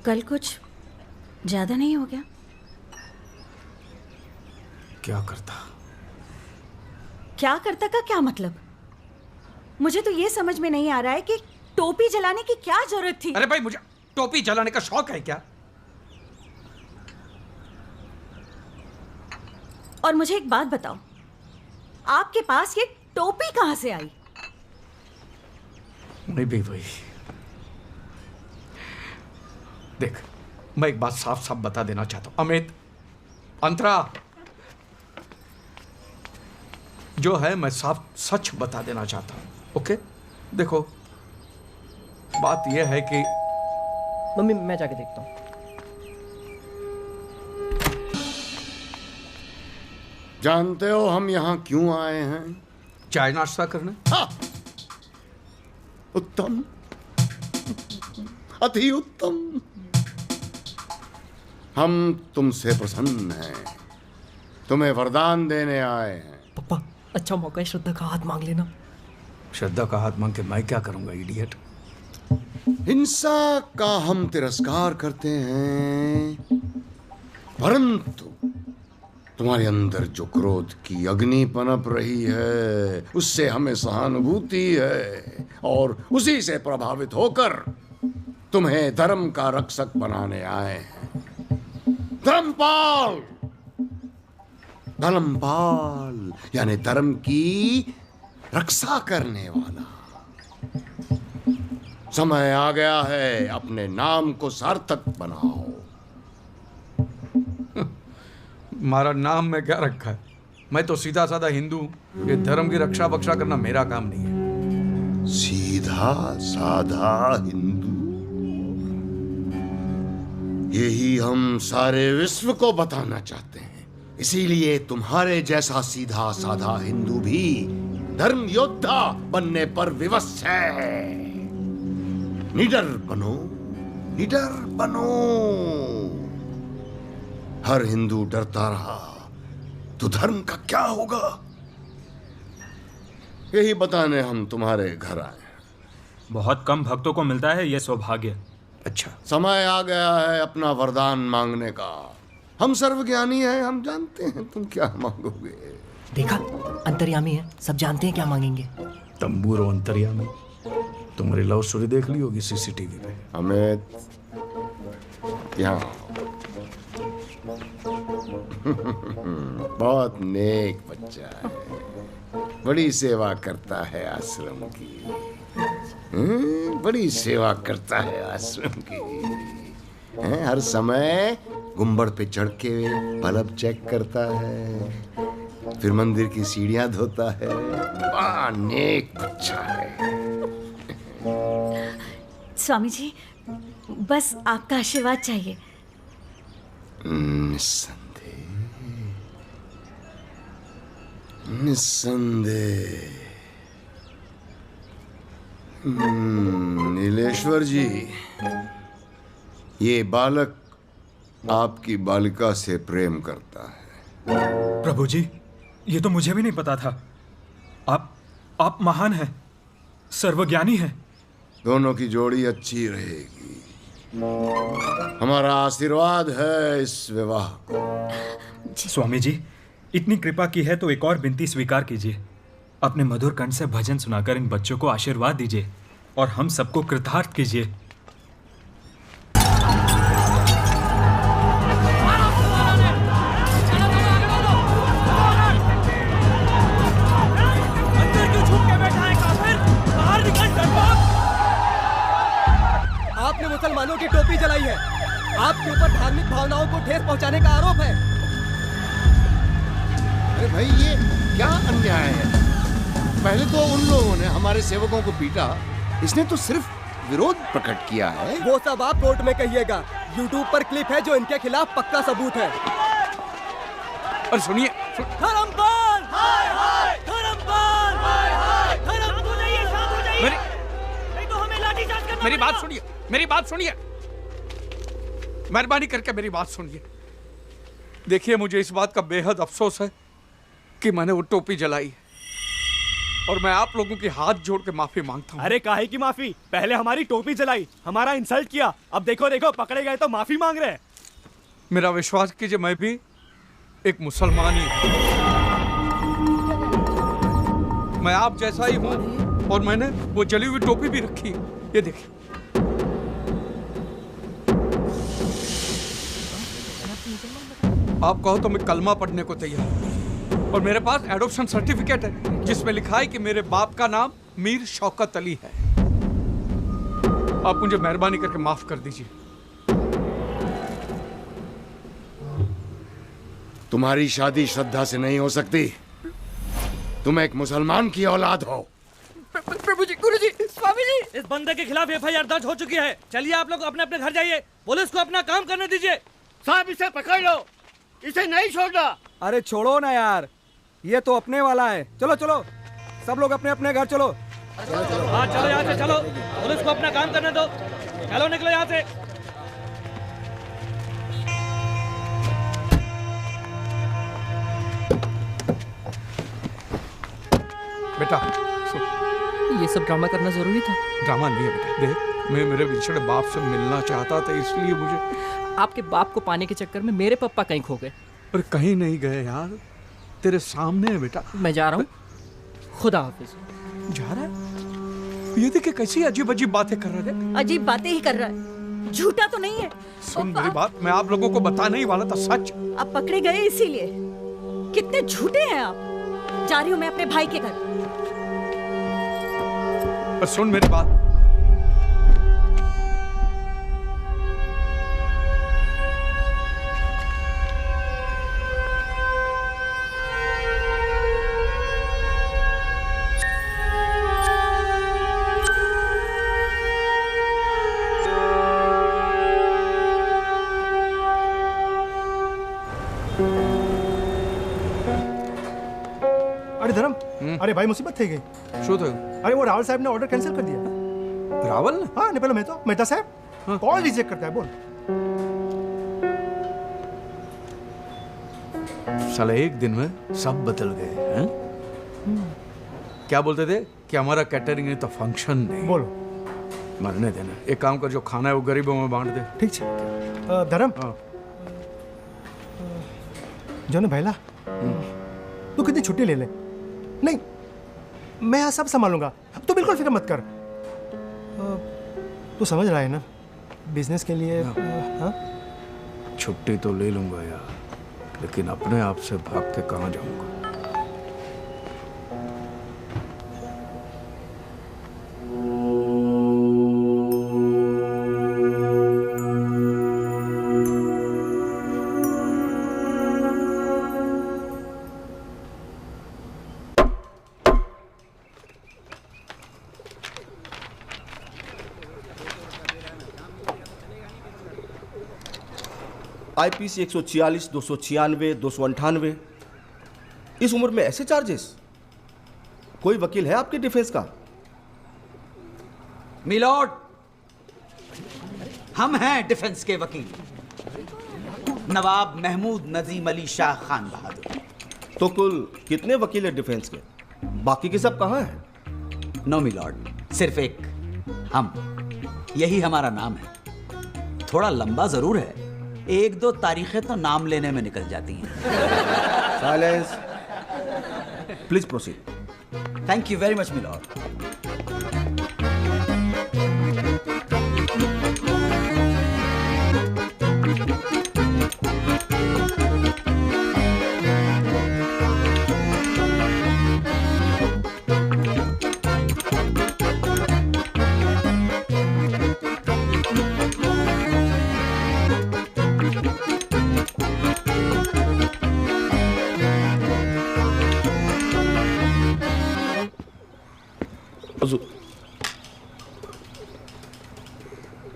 कल कुछ ज्यादा नहीं हो गया?
क्या करता?
क्या करता का क्या मतलब? मुझे तो ये समझ में नहीं आ रहा है कि टोपी जलाने की क्या जरूरत थी।
अरे भाई, मुझे टोपी जलाने का शौक है क्या?
और मुझे एक बात बताओ, आपके पास ये टोपी कहां से आई?
नहीं भी भाई, देख, मैं एक बात साफ साफ बता देना चाहता हूं। अमित, अंतरा, जो है मैं साफ सच बता देना चाहता हूं। ओके? देखो, बात यह है कि
मम्मी, मैं जाके देखता हूँ।
जानते हो हम यहाँ क्यों आए हैं?
चाय नाश्ता करने।
हाँ। उत्तम, अति उत्तम। हम तुमसे प्रसन्न हैं, तुम्हें वरदान देने आए हैं।
पापा, अच्छा मौका है, श्रद्धा का हाथ मांग लेना।
श्रद्धा का हाथ मांग के मैं क्या करूंगा, इडियट?
हिंसा का हम तिरस्कार करते हैं, परंतु तुम्हारे अंदर जो क्रोध की अग्नि पनप रही है, उससे हमें सहानुभूति है, और उसी से प्रभावित होकर तुम्हें धर्म का रक्षक बनाने आए हैं। धर्मपाल, धर्मपाल यानी धर्म की रक्षा करने वाला। समय आ गया है, अपने नाम को सार्थक बनाओ।
हमारा नाम में क्या रखा है? मैं तो सीधा साधा हिंदू हूं। ये धर्म की रक्षा बक्षा करना मेरा काम नहीं है।
सीधा साधा हिंदू, यही हम सारे विश्व को बताना चाहते हैं। इसीलिए तुम्हारे जैसा सीधा साधा हिंदू भी धर्म योद्धा बनने पर विवश है। निडर बनो, निडर बनो। हर हिंदू डरता रहा तो धर्म का क्या होगा? यही बताने हम तुम्हारे घर आए।
बहुत कम भक्तों को मिलता है यह सौभाग्य।
अच्छा,
समय आ गया है अपना वरदान मांगने का। हम सर्वज्ञानी हैं, हम जानते हैं तुम क्या मांगोगे।
देखा, अंतर्यामी है, सब जानते हैं क्या मांगेंगे।
तंबूरो अंतर्यामी, तुम्हारी लव स्टोरी देख ली होगी सीसीटीवी पे।
अमित, यहाँ बहुत नेक बच्चा है, बड़ी सेवा करता है आश्रम की। बड़ी सेवा करता है आश्रम की। हर समय गुंबद पे चढ़ के बल्ब चेक करता है, फिर मंदिर की सीढ़ियां धोता है। बड़ा नेक बच्चा है।
स्वामी जी, बस आपका आशीर्वाद चाहिए।
निस्संदेह। नीलेश्वर जी, ये बालक आपकी बालिका से प्रेम करता है।
प्रभु जी, ये तो मुझे भी नहीं पता था। आप महान हैं, सर्वज्ञानी हैं।
दोनों की जोड़ी अच्छी रहेगी। हमारा आशीर्वाद है इस विवाह को।
स्वामी जी, इतनी कृपा की है तो एक और विनती स्वीकार कीजिए। अपने मधुर कंठ से भजन सुनाकर इन बच्चों को आशीर्वाद दीजिए और हम सबको कृतार्थ कीजिए।
आपने मुसलमानों की टोपी जलाई है। आपके ऊपर धार्मिक भावनाओं को ठेस पहुंचाने का आरोप है।
अरे भाई, ये क्या अन्याय है। पहले तो उन लोगों ने हमारे सेवकों को पीटा, इसने तो सिर्फ विरोध प्रकट किया है।
वो सब आप कोर्ट में कहिएगा। YouTube पर क्लिप है जो इनके खिलाफ पक्का सबूत है।
और सुनिए,
धर्मपाल! हाय हाय! धर्मपाल! हाय हाय! शांत हो जाइए, शांत हो जाइए। नहीं तो हमें लाठीचार्ज करना
मेरी बात सुनिए, मेरी बात सुनिए, मेहरबानी करके मेरी बात सुनिए। देखिए, मुझे इस बात का बेहद अफसोस है कि मैंने वो टोपी जलाई और मैं आप लोगों के हाथ जोड़ के माफी मांगता हूँ।
अरे काहे की माफी? पहले हमारी टोपी जलाई, हमारा इंसल्ट किया, अब देखो देखो पकड़े गए तो माफी मांग रहे हैं।
मेरा विश्वास कीजिए, मैं भी एक मुसलमान ही हूँ। मैं आप जैसा ही हूँ और मैंने वो जली हुई टोपी भी रखी है। ये देखिए। आप कहो तो मैं कलमा पढ़ने को तैयार हूं और मेरे पास एडॉप्शन सर्टिफिकेट है जिसमें लिखा है कि मेरे बाप का नाम मीर शौकत अली है। आप मुझे मेहरबानी करके माफ कर दीजिए।
तुम्हारी शादी श्रद्धा से नहीं हो सकती। तुम एक मुसलमान की औलाद हो।
प्रभु जी, गुरु जी, स्वामी जी, इस बंदे के खिलाफ FIR दर्ज हो चुकी है। चलिए आप लोग अपने अपने घर जाइए, पुलिस को अपना काम करने दीजिए।
साहब, इसे पकड़ लो, इसे नहीं छोड़ना।
अरे छोड़ो ना यार, ये तो अपने वाला है। चलो चलो, सब लोग अपने अपने घर चलो।
हाँ चलो, यहाँ से चलो, पुलिस को अपना काम करने दो। चलो निकलो यहाँ से।
बेटा,
ये सब ड्रामा करना जरूरी था?
ड्रामा नहीं है बेटा। देख, मैं मेरे बिछड़े बाप से मिलना चाहता था, इसलिए मुझे।
आपके बाप को पाने के चक्कर में मेरे पापा कहीं खो गए।
पर कहीं नहीं गए यार, तेरे सामने है बेटा।
मैं जा रहा हूँ, खुदा हाफिज।
जा रहा है? ये देखिए कैसी अजीब अजीब बातें कर रहे थे।
अजीब बातें ही कर रहा है, झूठा तो नहीं है।
सुन मेरी बात, मैं आप लोगों को बताने ही वाला था सच।
आप पकड़े गए इसीलिए। कितने झूठे हैं आप। जा रही हूँ मैं अपने भाई के घर।
पर सुन मेरी बात,
अरे भाई मुसीबत થઈ ગઈ।
શું થયું?
अरे वो रावल साहब ने ऑर्डर कैंसिल कर दिया।
रावल ने?
हाँ, नहीं पहले मेहता साहब कॉल रिजेक्ट करता है। बोल।
साले एक दिन में सब बदल गए हैं। क्या बोलते थे कि हमारा कैटरिंग है तो फंक्शन नहीं।
बोलो।
मरने देना। एक काम कर, जो खाना है वो गरीबों में बांट दे।
ठीक है। धर्म, जो ना भैला, तू कितनी छुट्टी ले ले। नहीं, मैं यहाँ सब संभालूंगा, तू बिल्कुल फिक्र मत कर। तू समझ रहा है ना, बिजनेस के लिए। हाँ,
छुट्टी तो ले लूंगा यार, लेकिन अपने आप से भाग के कहाँ जाऊंगा?
IPC 146, 296, 298। इस उम्र में ऐसे चार्जेस? कोई वकील है आपके डिफेंस का?
मिलॉर्ड, हम हैं डिफेंस के वकील, नवाब महमूद नजीम अली शाह खान बहादुर।
तो कुल कितने वकील हैं डिफेंस के? बाकी के सब कहाँ हैं?
नो मिलॉर्ड, सिर्फ एक, हम। यही हमारा नाम है। थोड़ा लंबा जरूर है, एक दो तारीखें तो नाम लेने में निकल जाती हैं।
Silence, please proceed.
Thank you very much milord.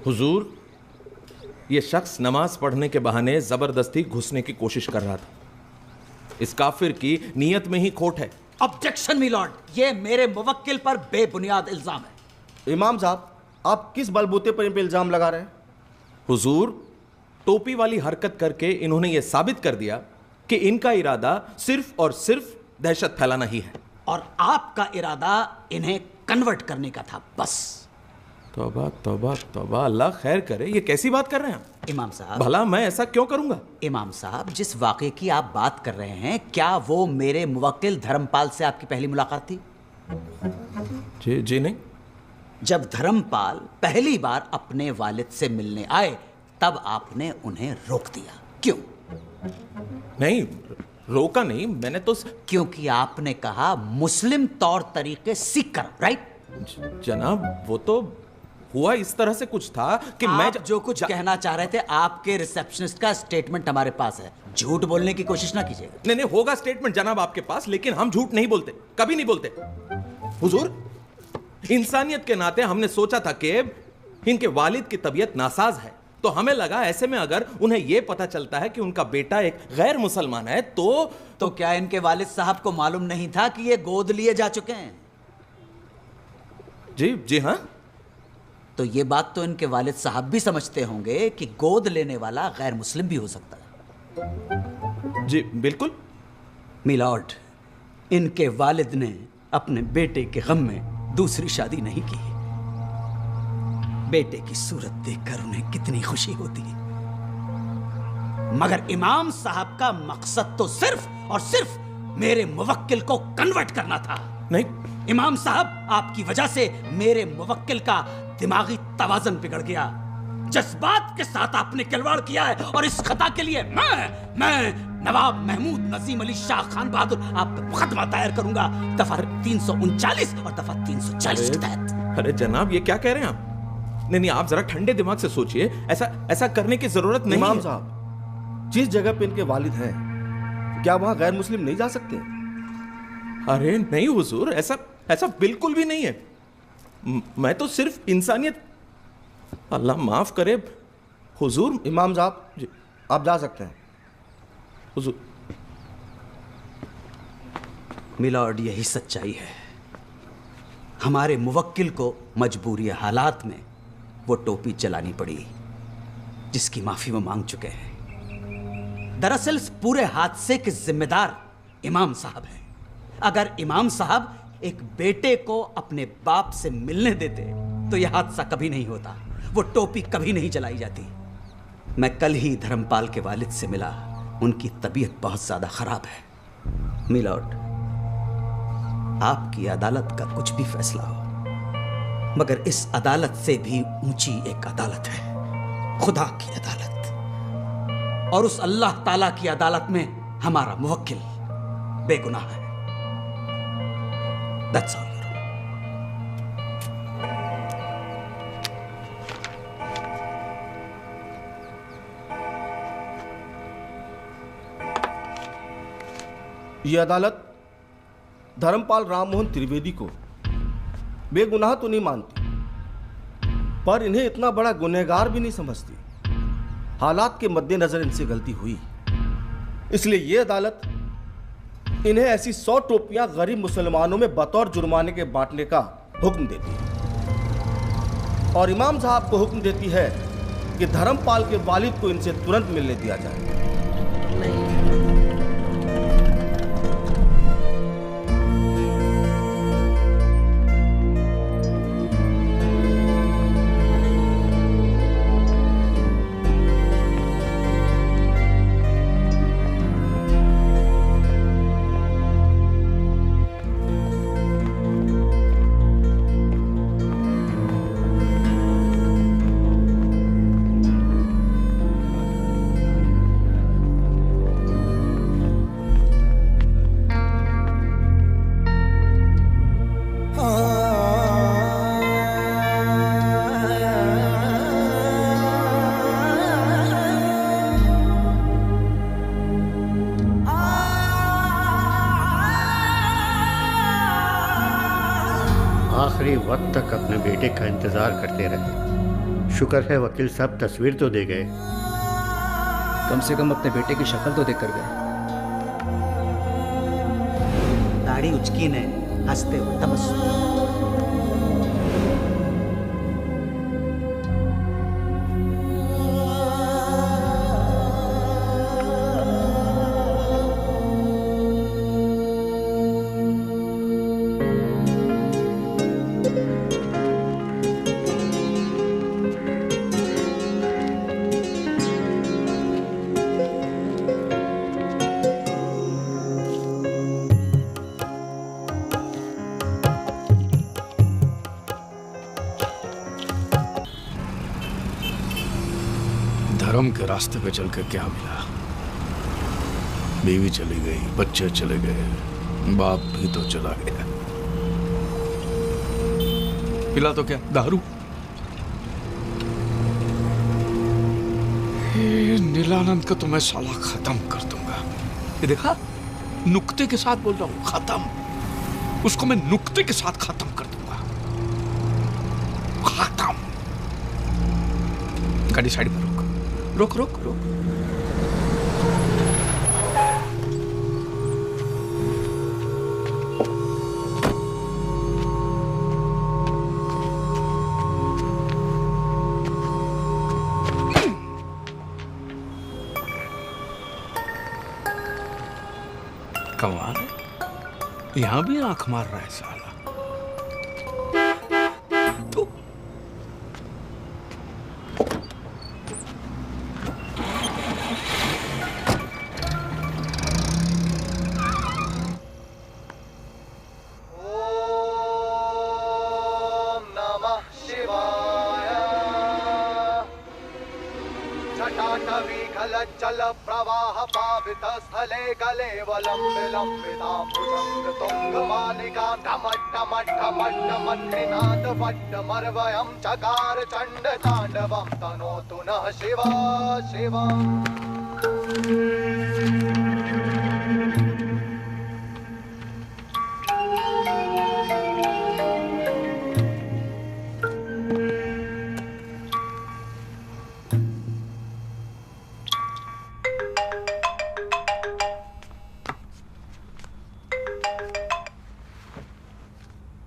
हुजूर, ये शख्स नमाज पढ़ने के बहाने जबरदस्ती घुसने की कोशिश कर रहा था। इस काफिर की नीयत में ही खोट है।
ऑब्जेक्शन मिलॉर्ड, ये मेरे मुवक्किल पर बेबुनियाद इल्जाम है।
इमाम साहब, आप किस बलबूते पर इन पे इल्जाम लगा रहे हैं?
हुजूर, टोपी वाली हरकत करके इन्होंने ये साबित कर दिया कि इनका इरादा सिर्फ और सिर्फ दहशत फैलाना ही है,
और आपका इरादा इन्हें कन्वर्ट करने का था, बस।
तौबा तौबा तौबा, अल्लाह खैर करे। ये कैसी बात कर रहे हैं आप?
इमाम साहब,
भला मैं ऐसा क्यों करूंगा?
इमाम साहब, जिस वाक़े की आप बात कर रहे हैं, क्या वो मेरे मुवक्किल धर्मपाल से आपकी पहली मुलाकात थी?
जी नहीं।
जब धर्मपाल पहली बार अपने वालिद से मिलने आए, तब आपने उन्हें रोक दिया, क्यों?
नहीं, रोका नहीं, मैंने तो
क्योंकि आपने कहा मुस्लिम तौर तरीके सीख कर, राइट?
जनाब, वो तो हुआ इस तरह से कुछ था कि मैं
जो कुछ कहना चाह रहे थे, आपके रिसेप्शनिस्ट का स्टेटमेंट हमारे पास है। झूठ बोलने की कोशिश ना कीजिएगा।
नहीं, होगा स्टेटमेंट जनाब आपके पास, लेकिन हम झूठ नहीं बोलते, कभी नहीं बोलते। हुजूर, इंसानियत के नाते हमने सोचा था कि इनके वालिद की तबीयत नासाज है, तो हमें लगा ऐसे में अगर उन्हें यह पता चलता है कि उनका बेटा एक गैर मुसलमान है तो
क्या इनके वालिद साहब को मालूम नहीं था कि ये गोद लिए जा चुके हैं?
जी हाँ।
तो ये बात तो इनके वालिद साहब भी समझते होंगे कि गोद लेने वाला गैर मुस्लिम भी हो सकता है।
जी बिल्कुल।
मिलॉर्ड, इनके वालिद ने अपने बेटे के गम में दूसरी शादी नहीं की। बेटे की सूरत देखकर उन्हें कितनी खुशी होती है, मगर इमाम साहब का मकसद तो सिर्फ और सिर्फ मेरे मुवक्किल को कन्वर्ट करना था।
नहीं
इमाम साहब, आपकी वजह से मेरे मुवक्किल का दिमागी तवाज़ुन बिगड़ गया। जज्बात के साथ आपने खिलवाड़ किया है, और इस खता के लिए मैं नवाब महमूद नजीम अली शाह खान बहादुर आप पे मुकदमा दायर करूंगा, दफा 339 और दफा 340 के तहत।
अरे जनाब, ये क्या कह रहे हैं आप? नहीं, आप जरा ठंडे दिमाग से सोचिए। ऐसा करने की जरूरत नहीं है।
इमाम साहब, जिस जगह पे इनके वालिद हैं, क्या वहां गैर मुस्लिम नहीं जा सकते?
अरे नहीं हुजूर, ऐसा बिल्कुल भी नहीं है। मैं तो सिर्फ इंसानियत। अल्लाह माफ करे हुजूर।
इमाम साहब, आप जा सकते हैं।
हुजूर।
मिलॉर्ड, यही सच्चाई है। हमारे मुवक्किल को मजबूरी हालात में वो टोपी चलानी पड़ी, जिसकी माफी वो मांग चुके हैं। दरअसल इस पूरे हादसे के जिम्मेदार इमाम साहब हैं। अगर इमाम साहब एक बेटे को अपने बाप से मिलने देते तो यह हादसा कभी नहीं होता, वो टोपी कभी नहीं जलाई जाती। मैं कल ही धर्मपाल के वालिद से मिला, उनकी तबीयत बहुत ज्यादा खराब है। मिलॉर्ड, आपकी अदालत का कुछ भी फैसला हो, मगर इस अदालत से भी ऊंची एक अदालत है, खुदा की अदालत। और उस अल्लाह ताला की अदालत में हमारा मुवक्किल बेगुनाह है। That's all.
यह अदालत धर्मपाल राममोहन त्रिवेदी को बेगुनाह तो नहीं मानती, पर इन्हें इतना बड़ा गुनहगार भी नहीं समझती। हालात के मद्देनजर इनसे गलती हुई, इसलिए यह अदालत इन्हें ऐसी 100 टोपियां गरीब मुसलमानों में बतौर जुर्माने के बांटने का हुक्म देती है। और इमाम साहब को हुक्म देती है कि धर्मपाल के वालिद को इनसे तुरंत मिलने दिया जाए।
आखिरी वक्त तक अपने बेटे का इंतजार करते रहे। शुक्र है वकील साहब तस्वीर तो दे गए।
कम से कम अपने बेटे की शक्ल तो देख कर गए।
दाढ़ी उचकी ने हंसते हुए तबस्सुम।
धर्म के रास्ते पे चल के क्या मिला? बीवी चली गई, बच्चे चले गए, बाप भी तो चला गया। पिला तो क्या, दारू? नीलानंद को तो मैं साला खत्म कर दूंगा। ये देखा, नुक्ते के साथ बोल रहा हूं, खत्म। उसको मैं नुक्ते के साथ खत्म कर दूंगा। खत्म। गाड़ी साइड पर रोक रोक रोक। कमाल है, यहां भी आंख मार रहा है साला।
जल प्रवाह पावित स्थले कलेवलम विलंबिता भुजंग तुंग मालिका ढमट ढमट ढमट ढमट्रिनाथ वट्ट मर्वयं चकार चंड तांडवं तनोतु नः शिवा शिवम्।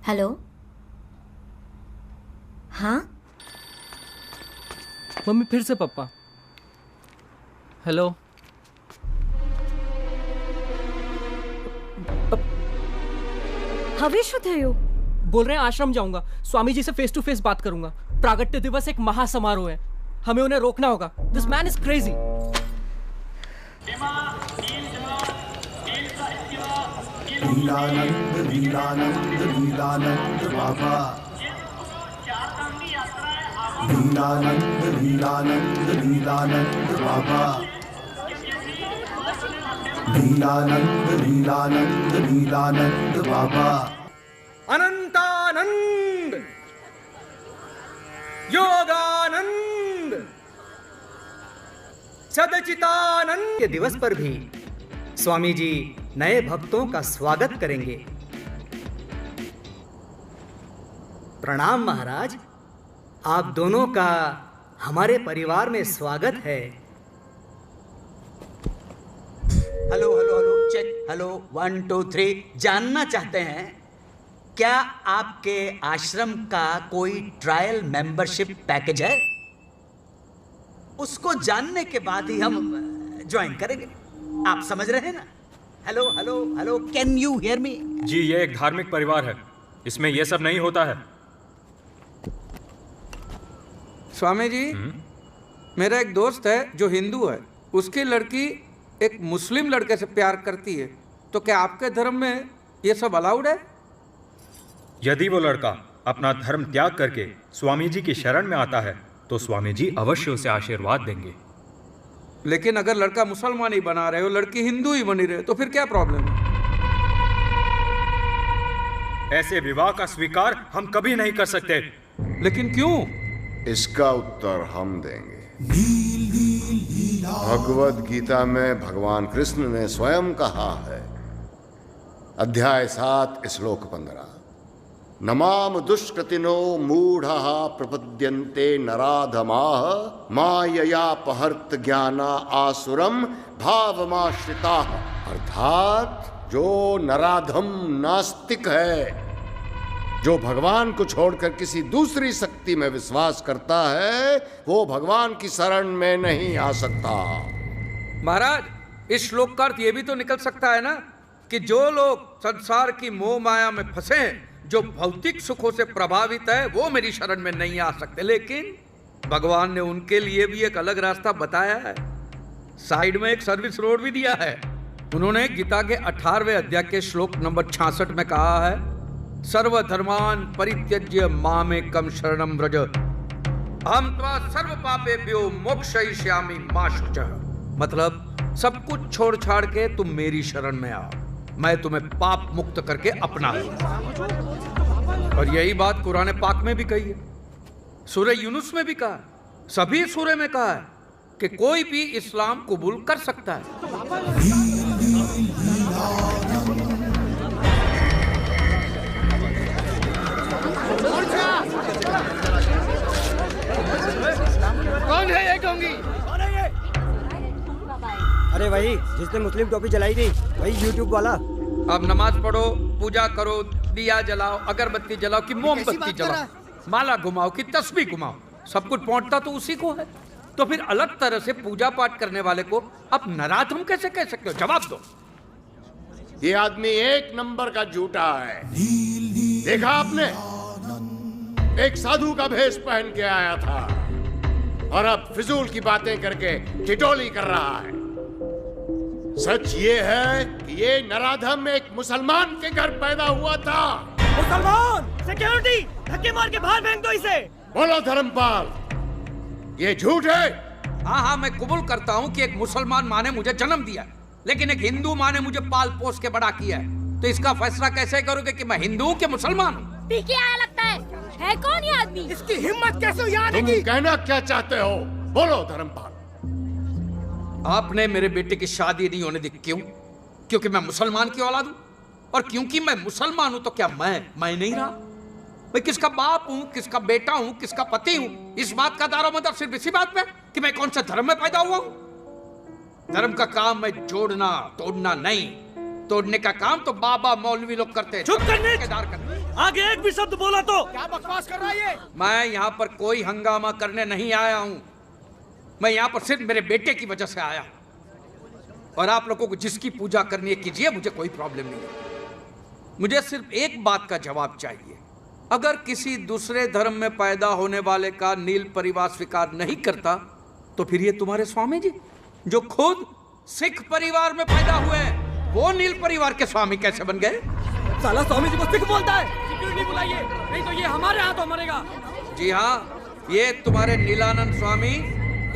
हेलो, हाँ
मम्मी फिर से पप्पा। हेलो,
हवेशु थयो?
बोल रहे हैं आश्रम जाऊंगा, स्वामी जी से फेस टू फेस बात करूंगा। प्रागट्य दिवस एक महासमारोह है, हमें उन्हें रोकना होगा। This man is crazy.
Leelanand Leelanand Leelanand Baba, Leelanand Leelanand Leelanand Baba, Leelanand Leelanand Leelanand Baba.
Anantanand, Yogananda, Sadchitanand
के दिवस पर भी स्वामी जी नए भक्तों का स्वागत करेंगे। प्रणाम महाराज, आप दोनों का हमारे परिवार में स्वागत है।
Hello hello hello check, hello 1 2 3। जानना चाहते हैं क्या आपके आश्रम का कोई ट्रायल मेंबरशिप पैकेज है? उसको जानने के बाद ही हम ज्वाइन करेंगे। आप समझ रहे हैं ना? Hello hello hello, can you hear me?
जी, ये एक धार्मिक परिवार है, इसमें ये सब नहीं होता है।
स्वामी जी, मेरा एक दोस्त है जो हिंदू है, उसकी लड़की एक मुस्लिम लड़के से प्यार करती है, तो क्या आपके धर्म में ये सब अलाउड है?
यदि वो लड़का अपना धर्म त्याग करके स्वामी जी की शरण में आता है तो स्वामी जी अवश्य उसे आशीर्वाद देंगे।
लेकिन अगर लड़का मुसलमान ही बना रहे हो, लड़की हिंदू ही बनी रहे, तो फिर क्या प्रॉब्लम है?
ऐसे विवाह का स्वीकार हम कभी नहीं कर सकते।
लेकिन क्यों?
इसका उत्तर हम देंगे। भगवद गीता में भगवान कृष्ण ने स्वयं कहा है, अध्याय 7 श्लोक 15, नमाम दुष्कृतिनो मूढ़ः प्रपद्यन्ते नराधमाः माययापहर्त ज्ञाना आसुरम भावमाश्रिताः। अर्थात जो नराधम नास्तिक है, जो भगवान को छोड़कर किसी दूसरी शक्ति में विश्वास करता है, वो भगवान की शरण में नहीं आ सकता।
महाराज, इस श्लोक का अर्थ ये भी तो निकल सकता है ना कि जो लोग संसार की मोह माया में फंसे, जो भौतिक सुखों से प्रभावित है, वो मेरी शरण में नहीं आ सकते। लेकिन भगवान ने उनके लिए भी एक अलग रास्ता बताया है, साइड में एक सर्विस रोड भी दिया है। उन्होंने गीता के 18वें अध्याय के श्लोक नंबर 66 में कहा है, सर्वधर्मान परित्यज्य मामेकं शरणं व्रज अहं त्वा सर्व पापेभ्यो मोक्षयिष्यामि मा शुचः। मतलब सब कुछ छोड़ छाड़ के तुम मेरी शरण में आओ, मैं तुम्हें पाप मुक्त करके अपना लूंगा। और यही बात कुरान पाक में भी कही है, सूरह यूनुस में भी कहा, सभी सूरह में कहा है कि कोई भी इस्लाम कबूल कर सकता है।
कौन है ये ढोंगी?
अरे वही जिसने मुस्लिम टोपी जलाई थी, वही यूट्यूब वाला।
अब नमाज पढ़ो, पूजा करो, दिया जलाओ, अगरबत्ती जलाओ कि मोमबत्ती जलाओ, माला घुमाओ कि तस्बीह घुमाओ, सब कुछ पहुंचता तो उसी को है। तो फिर अलग तरह से पूजा पाठ करने वाले को आप नराधम कैसे कह सकते हो? जवाब दो।
ये आदमी एक नंबर का झूठा है। देखा आपने, एक साधु का भेष पहन के आया था और अब फिजूल की बातें करके ठिठोली कर रहा है। सच ये है कि ये नराधम एक मुसलमान के घर पैदा हुआ था।
मुसलमान! सिक्योरिटी! धक्के मार के बाहर फेंक दो इसे!
बोलो धर्मपाल, ये झूठ है?
हाँ, मैं कबूल करता हूँ कि एक मुसलमान माँ ने मुझे जन्म दिया, लेकिन एक हिंदू माँ ने मुझे पाल पोस के बड़ा किया है। तो इसका फैसला कैसे करोगे कि मैं हिंदू हूँ कि मुसलमान हूँ?
पीके आया लगता है कौन ये आदमी?
इसकी हिम्मत कैसे हुई आने की?
तुम कहना क्या चाहते हो? बोलो धर्मपाल।
आपने मेरे बेटे की शादी नहीं होने दी, क्यों? क्योंकि मैं मुसलमान की औलाद हूं, और क्योंकि मैं मुसलमान हूं तो क्या मैं नहीं रहा? मैं किसका बाप हूं, किसका बेटा हूं, किसका पति हूं? इस बात का दारोमदार सिर्फ इसी बात पे कि मैं कौन सा धर्म में पैदा हुआ हूं। धर्म का काम मैं जोड़ना तोड़ना नहीं, तोड़ने का काम तो बाबा मौलवी लोग करते हैं।
चुप करने! आगे एक भी शब्द बोला तो क्या बकवास कर रहा है ये?
मैं यहाँ पर कोई हंगामा करने नहीं आया हूँ, मैं यहाँ पर सिर्फ मेरे बेटे की वजह से आया। और आप लोगों को जिसकी पूजा करनी है कीजिए, मुझे कोई प्रॉब्लम नहीं है। मुझे सिर्फ एक बात का जवाब चाहिए अगर किसी दूसरे धर्म में पैदा होने वाले का नील परिवार स्वीकार नहीं करता तो फिर ये तुम्हारे स्वामी जी जो खुद सिख परिवार में पैदा हुए हैं, वो नील परिवार के स्वामी कैसे बन गए?
साला स्वामी जी को सिख बोलता है। सिक्योरिटी बुलाइए, नहीं तो ये हमारे हाथों मरेगा।
जी हाँ, ये तुम्हारे नीलानंद स्वामी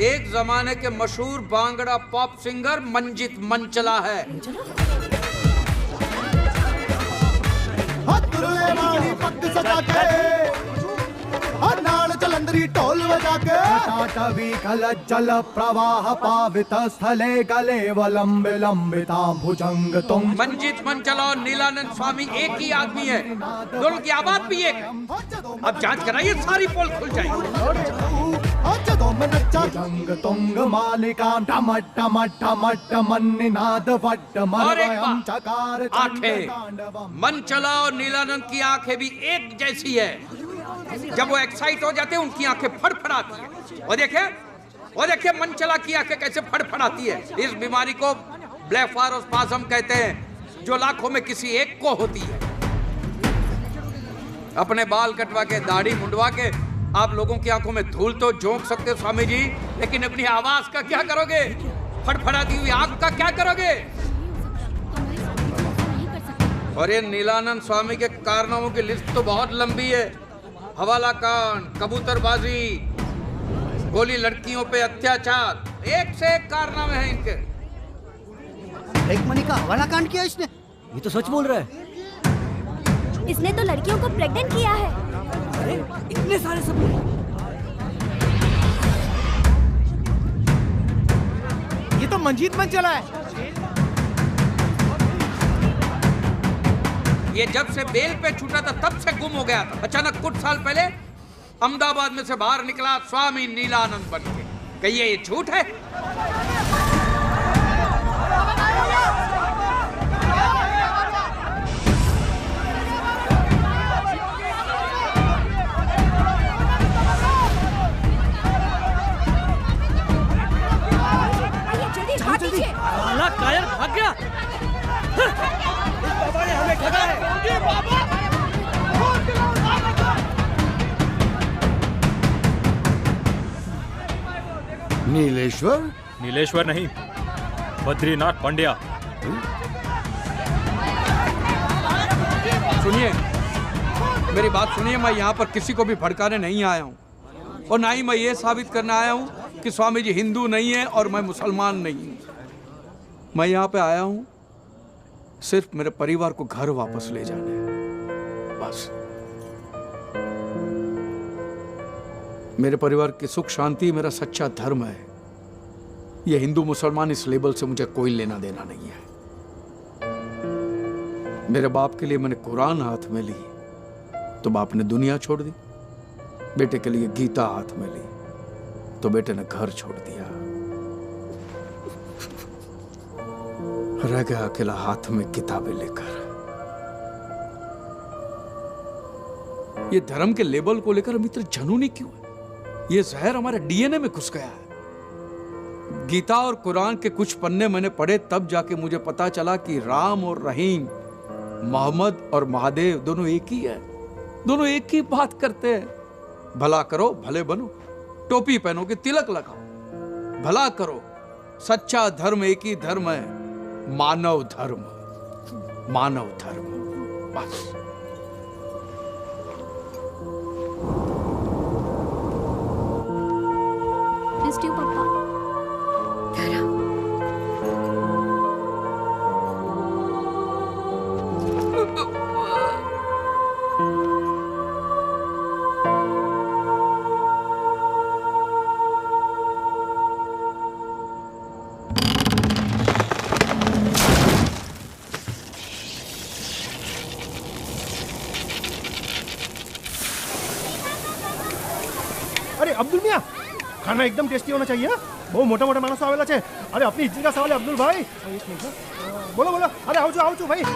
एक जमाने के मशहूर बांगड़ा पॉप सिंगर मंजित मंचला है।
पग सजा के नाल जलंधरी ढोल बजा के टाटवी कल जल प्रवाह पावित स्थले गले वलंब लंबिता भुजंग तुम।
मंजित मंचला और नीलानंद स्वामी एक ही आदमी है, दोनों की आवाज भी एक है। अब जांच कराइए, सारी पोल खुल जाएगी।
भुजंग तुंग मालिका टम टम टम टम निनाद वट मरवयम चकार
आंखें मंचला और नीलानंद की आंखें भी एक जैसी है। जब वो एक्साइट हो जाते हैं उनकी आंखें फड़फड़ाती है। और देखिए मंचला की आंखें कैसे फड़फड़ाती है। इस बीमारी को ब्लेफारोस्पाज्म कहते हैं, जो लाखों में किसी एक को होती है। अपने बाल कटवा के, दाढ़ी मुंडवा के आप लोगों की आंखों में धूल तो झोंक सकते हो स्वामी जी, लेकिन अपनी आवाज का क्या करोगे? फड़फड़ाती हुई आंख का क्या करोगे? और ये नीलानंद स्वामी के कारनामों की लिस्ट तो बहुत लंबी है। हवाला कांड, कबूतरबाजी, गोली लड़कियों पे अत्याचार, एक से एक कारनामे हैं इनके।
एक मनी का हवाला कांड किया इसने?
ये तो सच बोल रहा है।
इसने तो लड़कियों को प्रेग्नेंट किया है।
अरे इतने सारे सबूत।
ये तो मंजीत मंचला है।
ये जब से बेल पे छूटा था तब से गुम हो गया था। अचानक कुछ साल पहले अहमदाबाद में से बाहर निकला स्वामी नीलानंद बन के। कहिए ये झूठ है?
साला कायर भाग गया। बाबा ने हमें ठगा है।
नीलेश्वर?
नीलेश्वर नहीं, बद्रीनाथ पंड्या।
सुनिए, मेरी बात सुनिए। मैं यहाँ पर किसी को भी भड़काने नहीं आया हूँ, और ना ही मैं ये साबित करने आया हूँ कि स्वामी जी हिंदू नहीं है और मैं मुसलमान नहीं हूँ। मैं यहाँ पे आया हूँ सिर्फ मेरे परिवार को घर वापस ले जाने, बस। मेरे परिवार की सुख शांति मेरा सच्चा धर्म है। ये हिंदू मुसलमान इस लेबल से मुझे कोई लेना देना नहीं है। मेरे बाप के लिए मैंने कुरान हाथ में ली तो बाप ने दुनिया छोड़ दी। बेटे के लिए गीता हाथ में ली तो बेटे ने घर छोड़ दिया। रह गया अकेला हाथ में किताबें लेकर। ये धर्म के लेबल को लेकर हम इतने जुनूनी क्यों है? ये जहर हमारे डीएनए में घुस गया है। गीता और कुरान के कुछ पन्ने मैंने पढ़े तब जाके मुझे पता चला कि राम और रहीम, मोहम्मद और महादेव दोनों एक ही है। दोनों एक ही बात करते हैं। भला करो भले बनो, टोपी पहनो कि तिलक लगाओ। भला करो, सच्चा धर्म एक ही धर्म है, मानव धर्म। मानव धर्म, बस।
Missed you, Papa.
अरे अब्दुल मियाँ, खाना एकदम टेस्टी होना चाहिए। બહુ મોટા મોટા માણસો આવેલા છે. અરે આપની ઇજ્જત કા સવાલ है अब्दुल भाई. બોલો બોલો. અરે આવજો આવજો ભાઈ.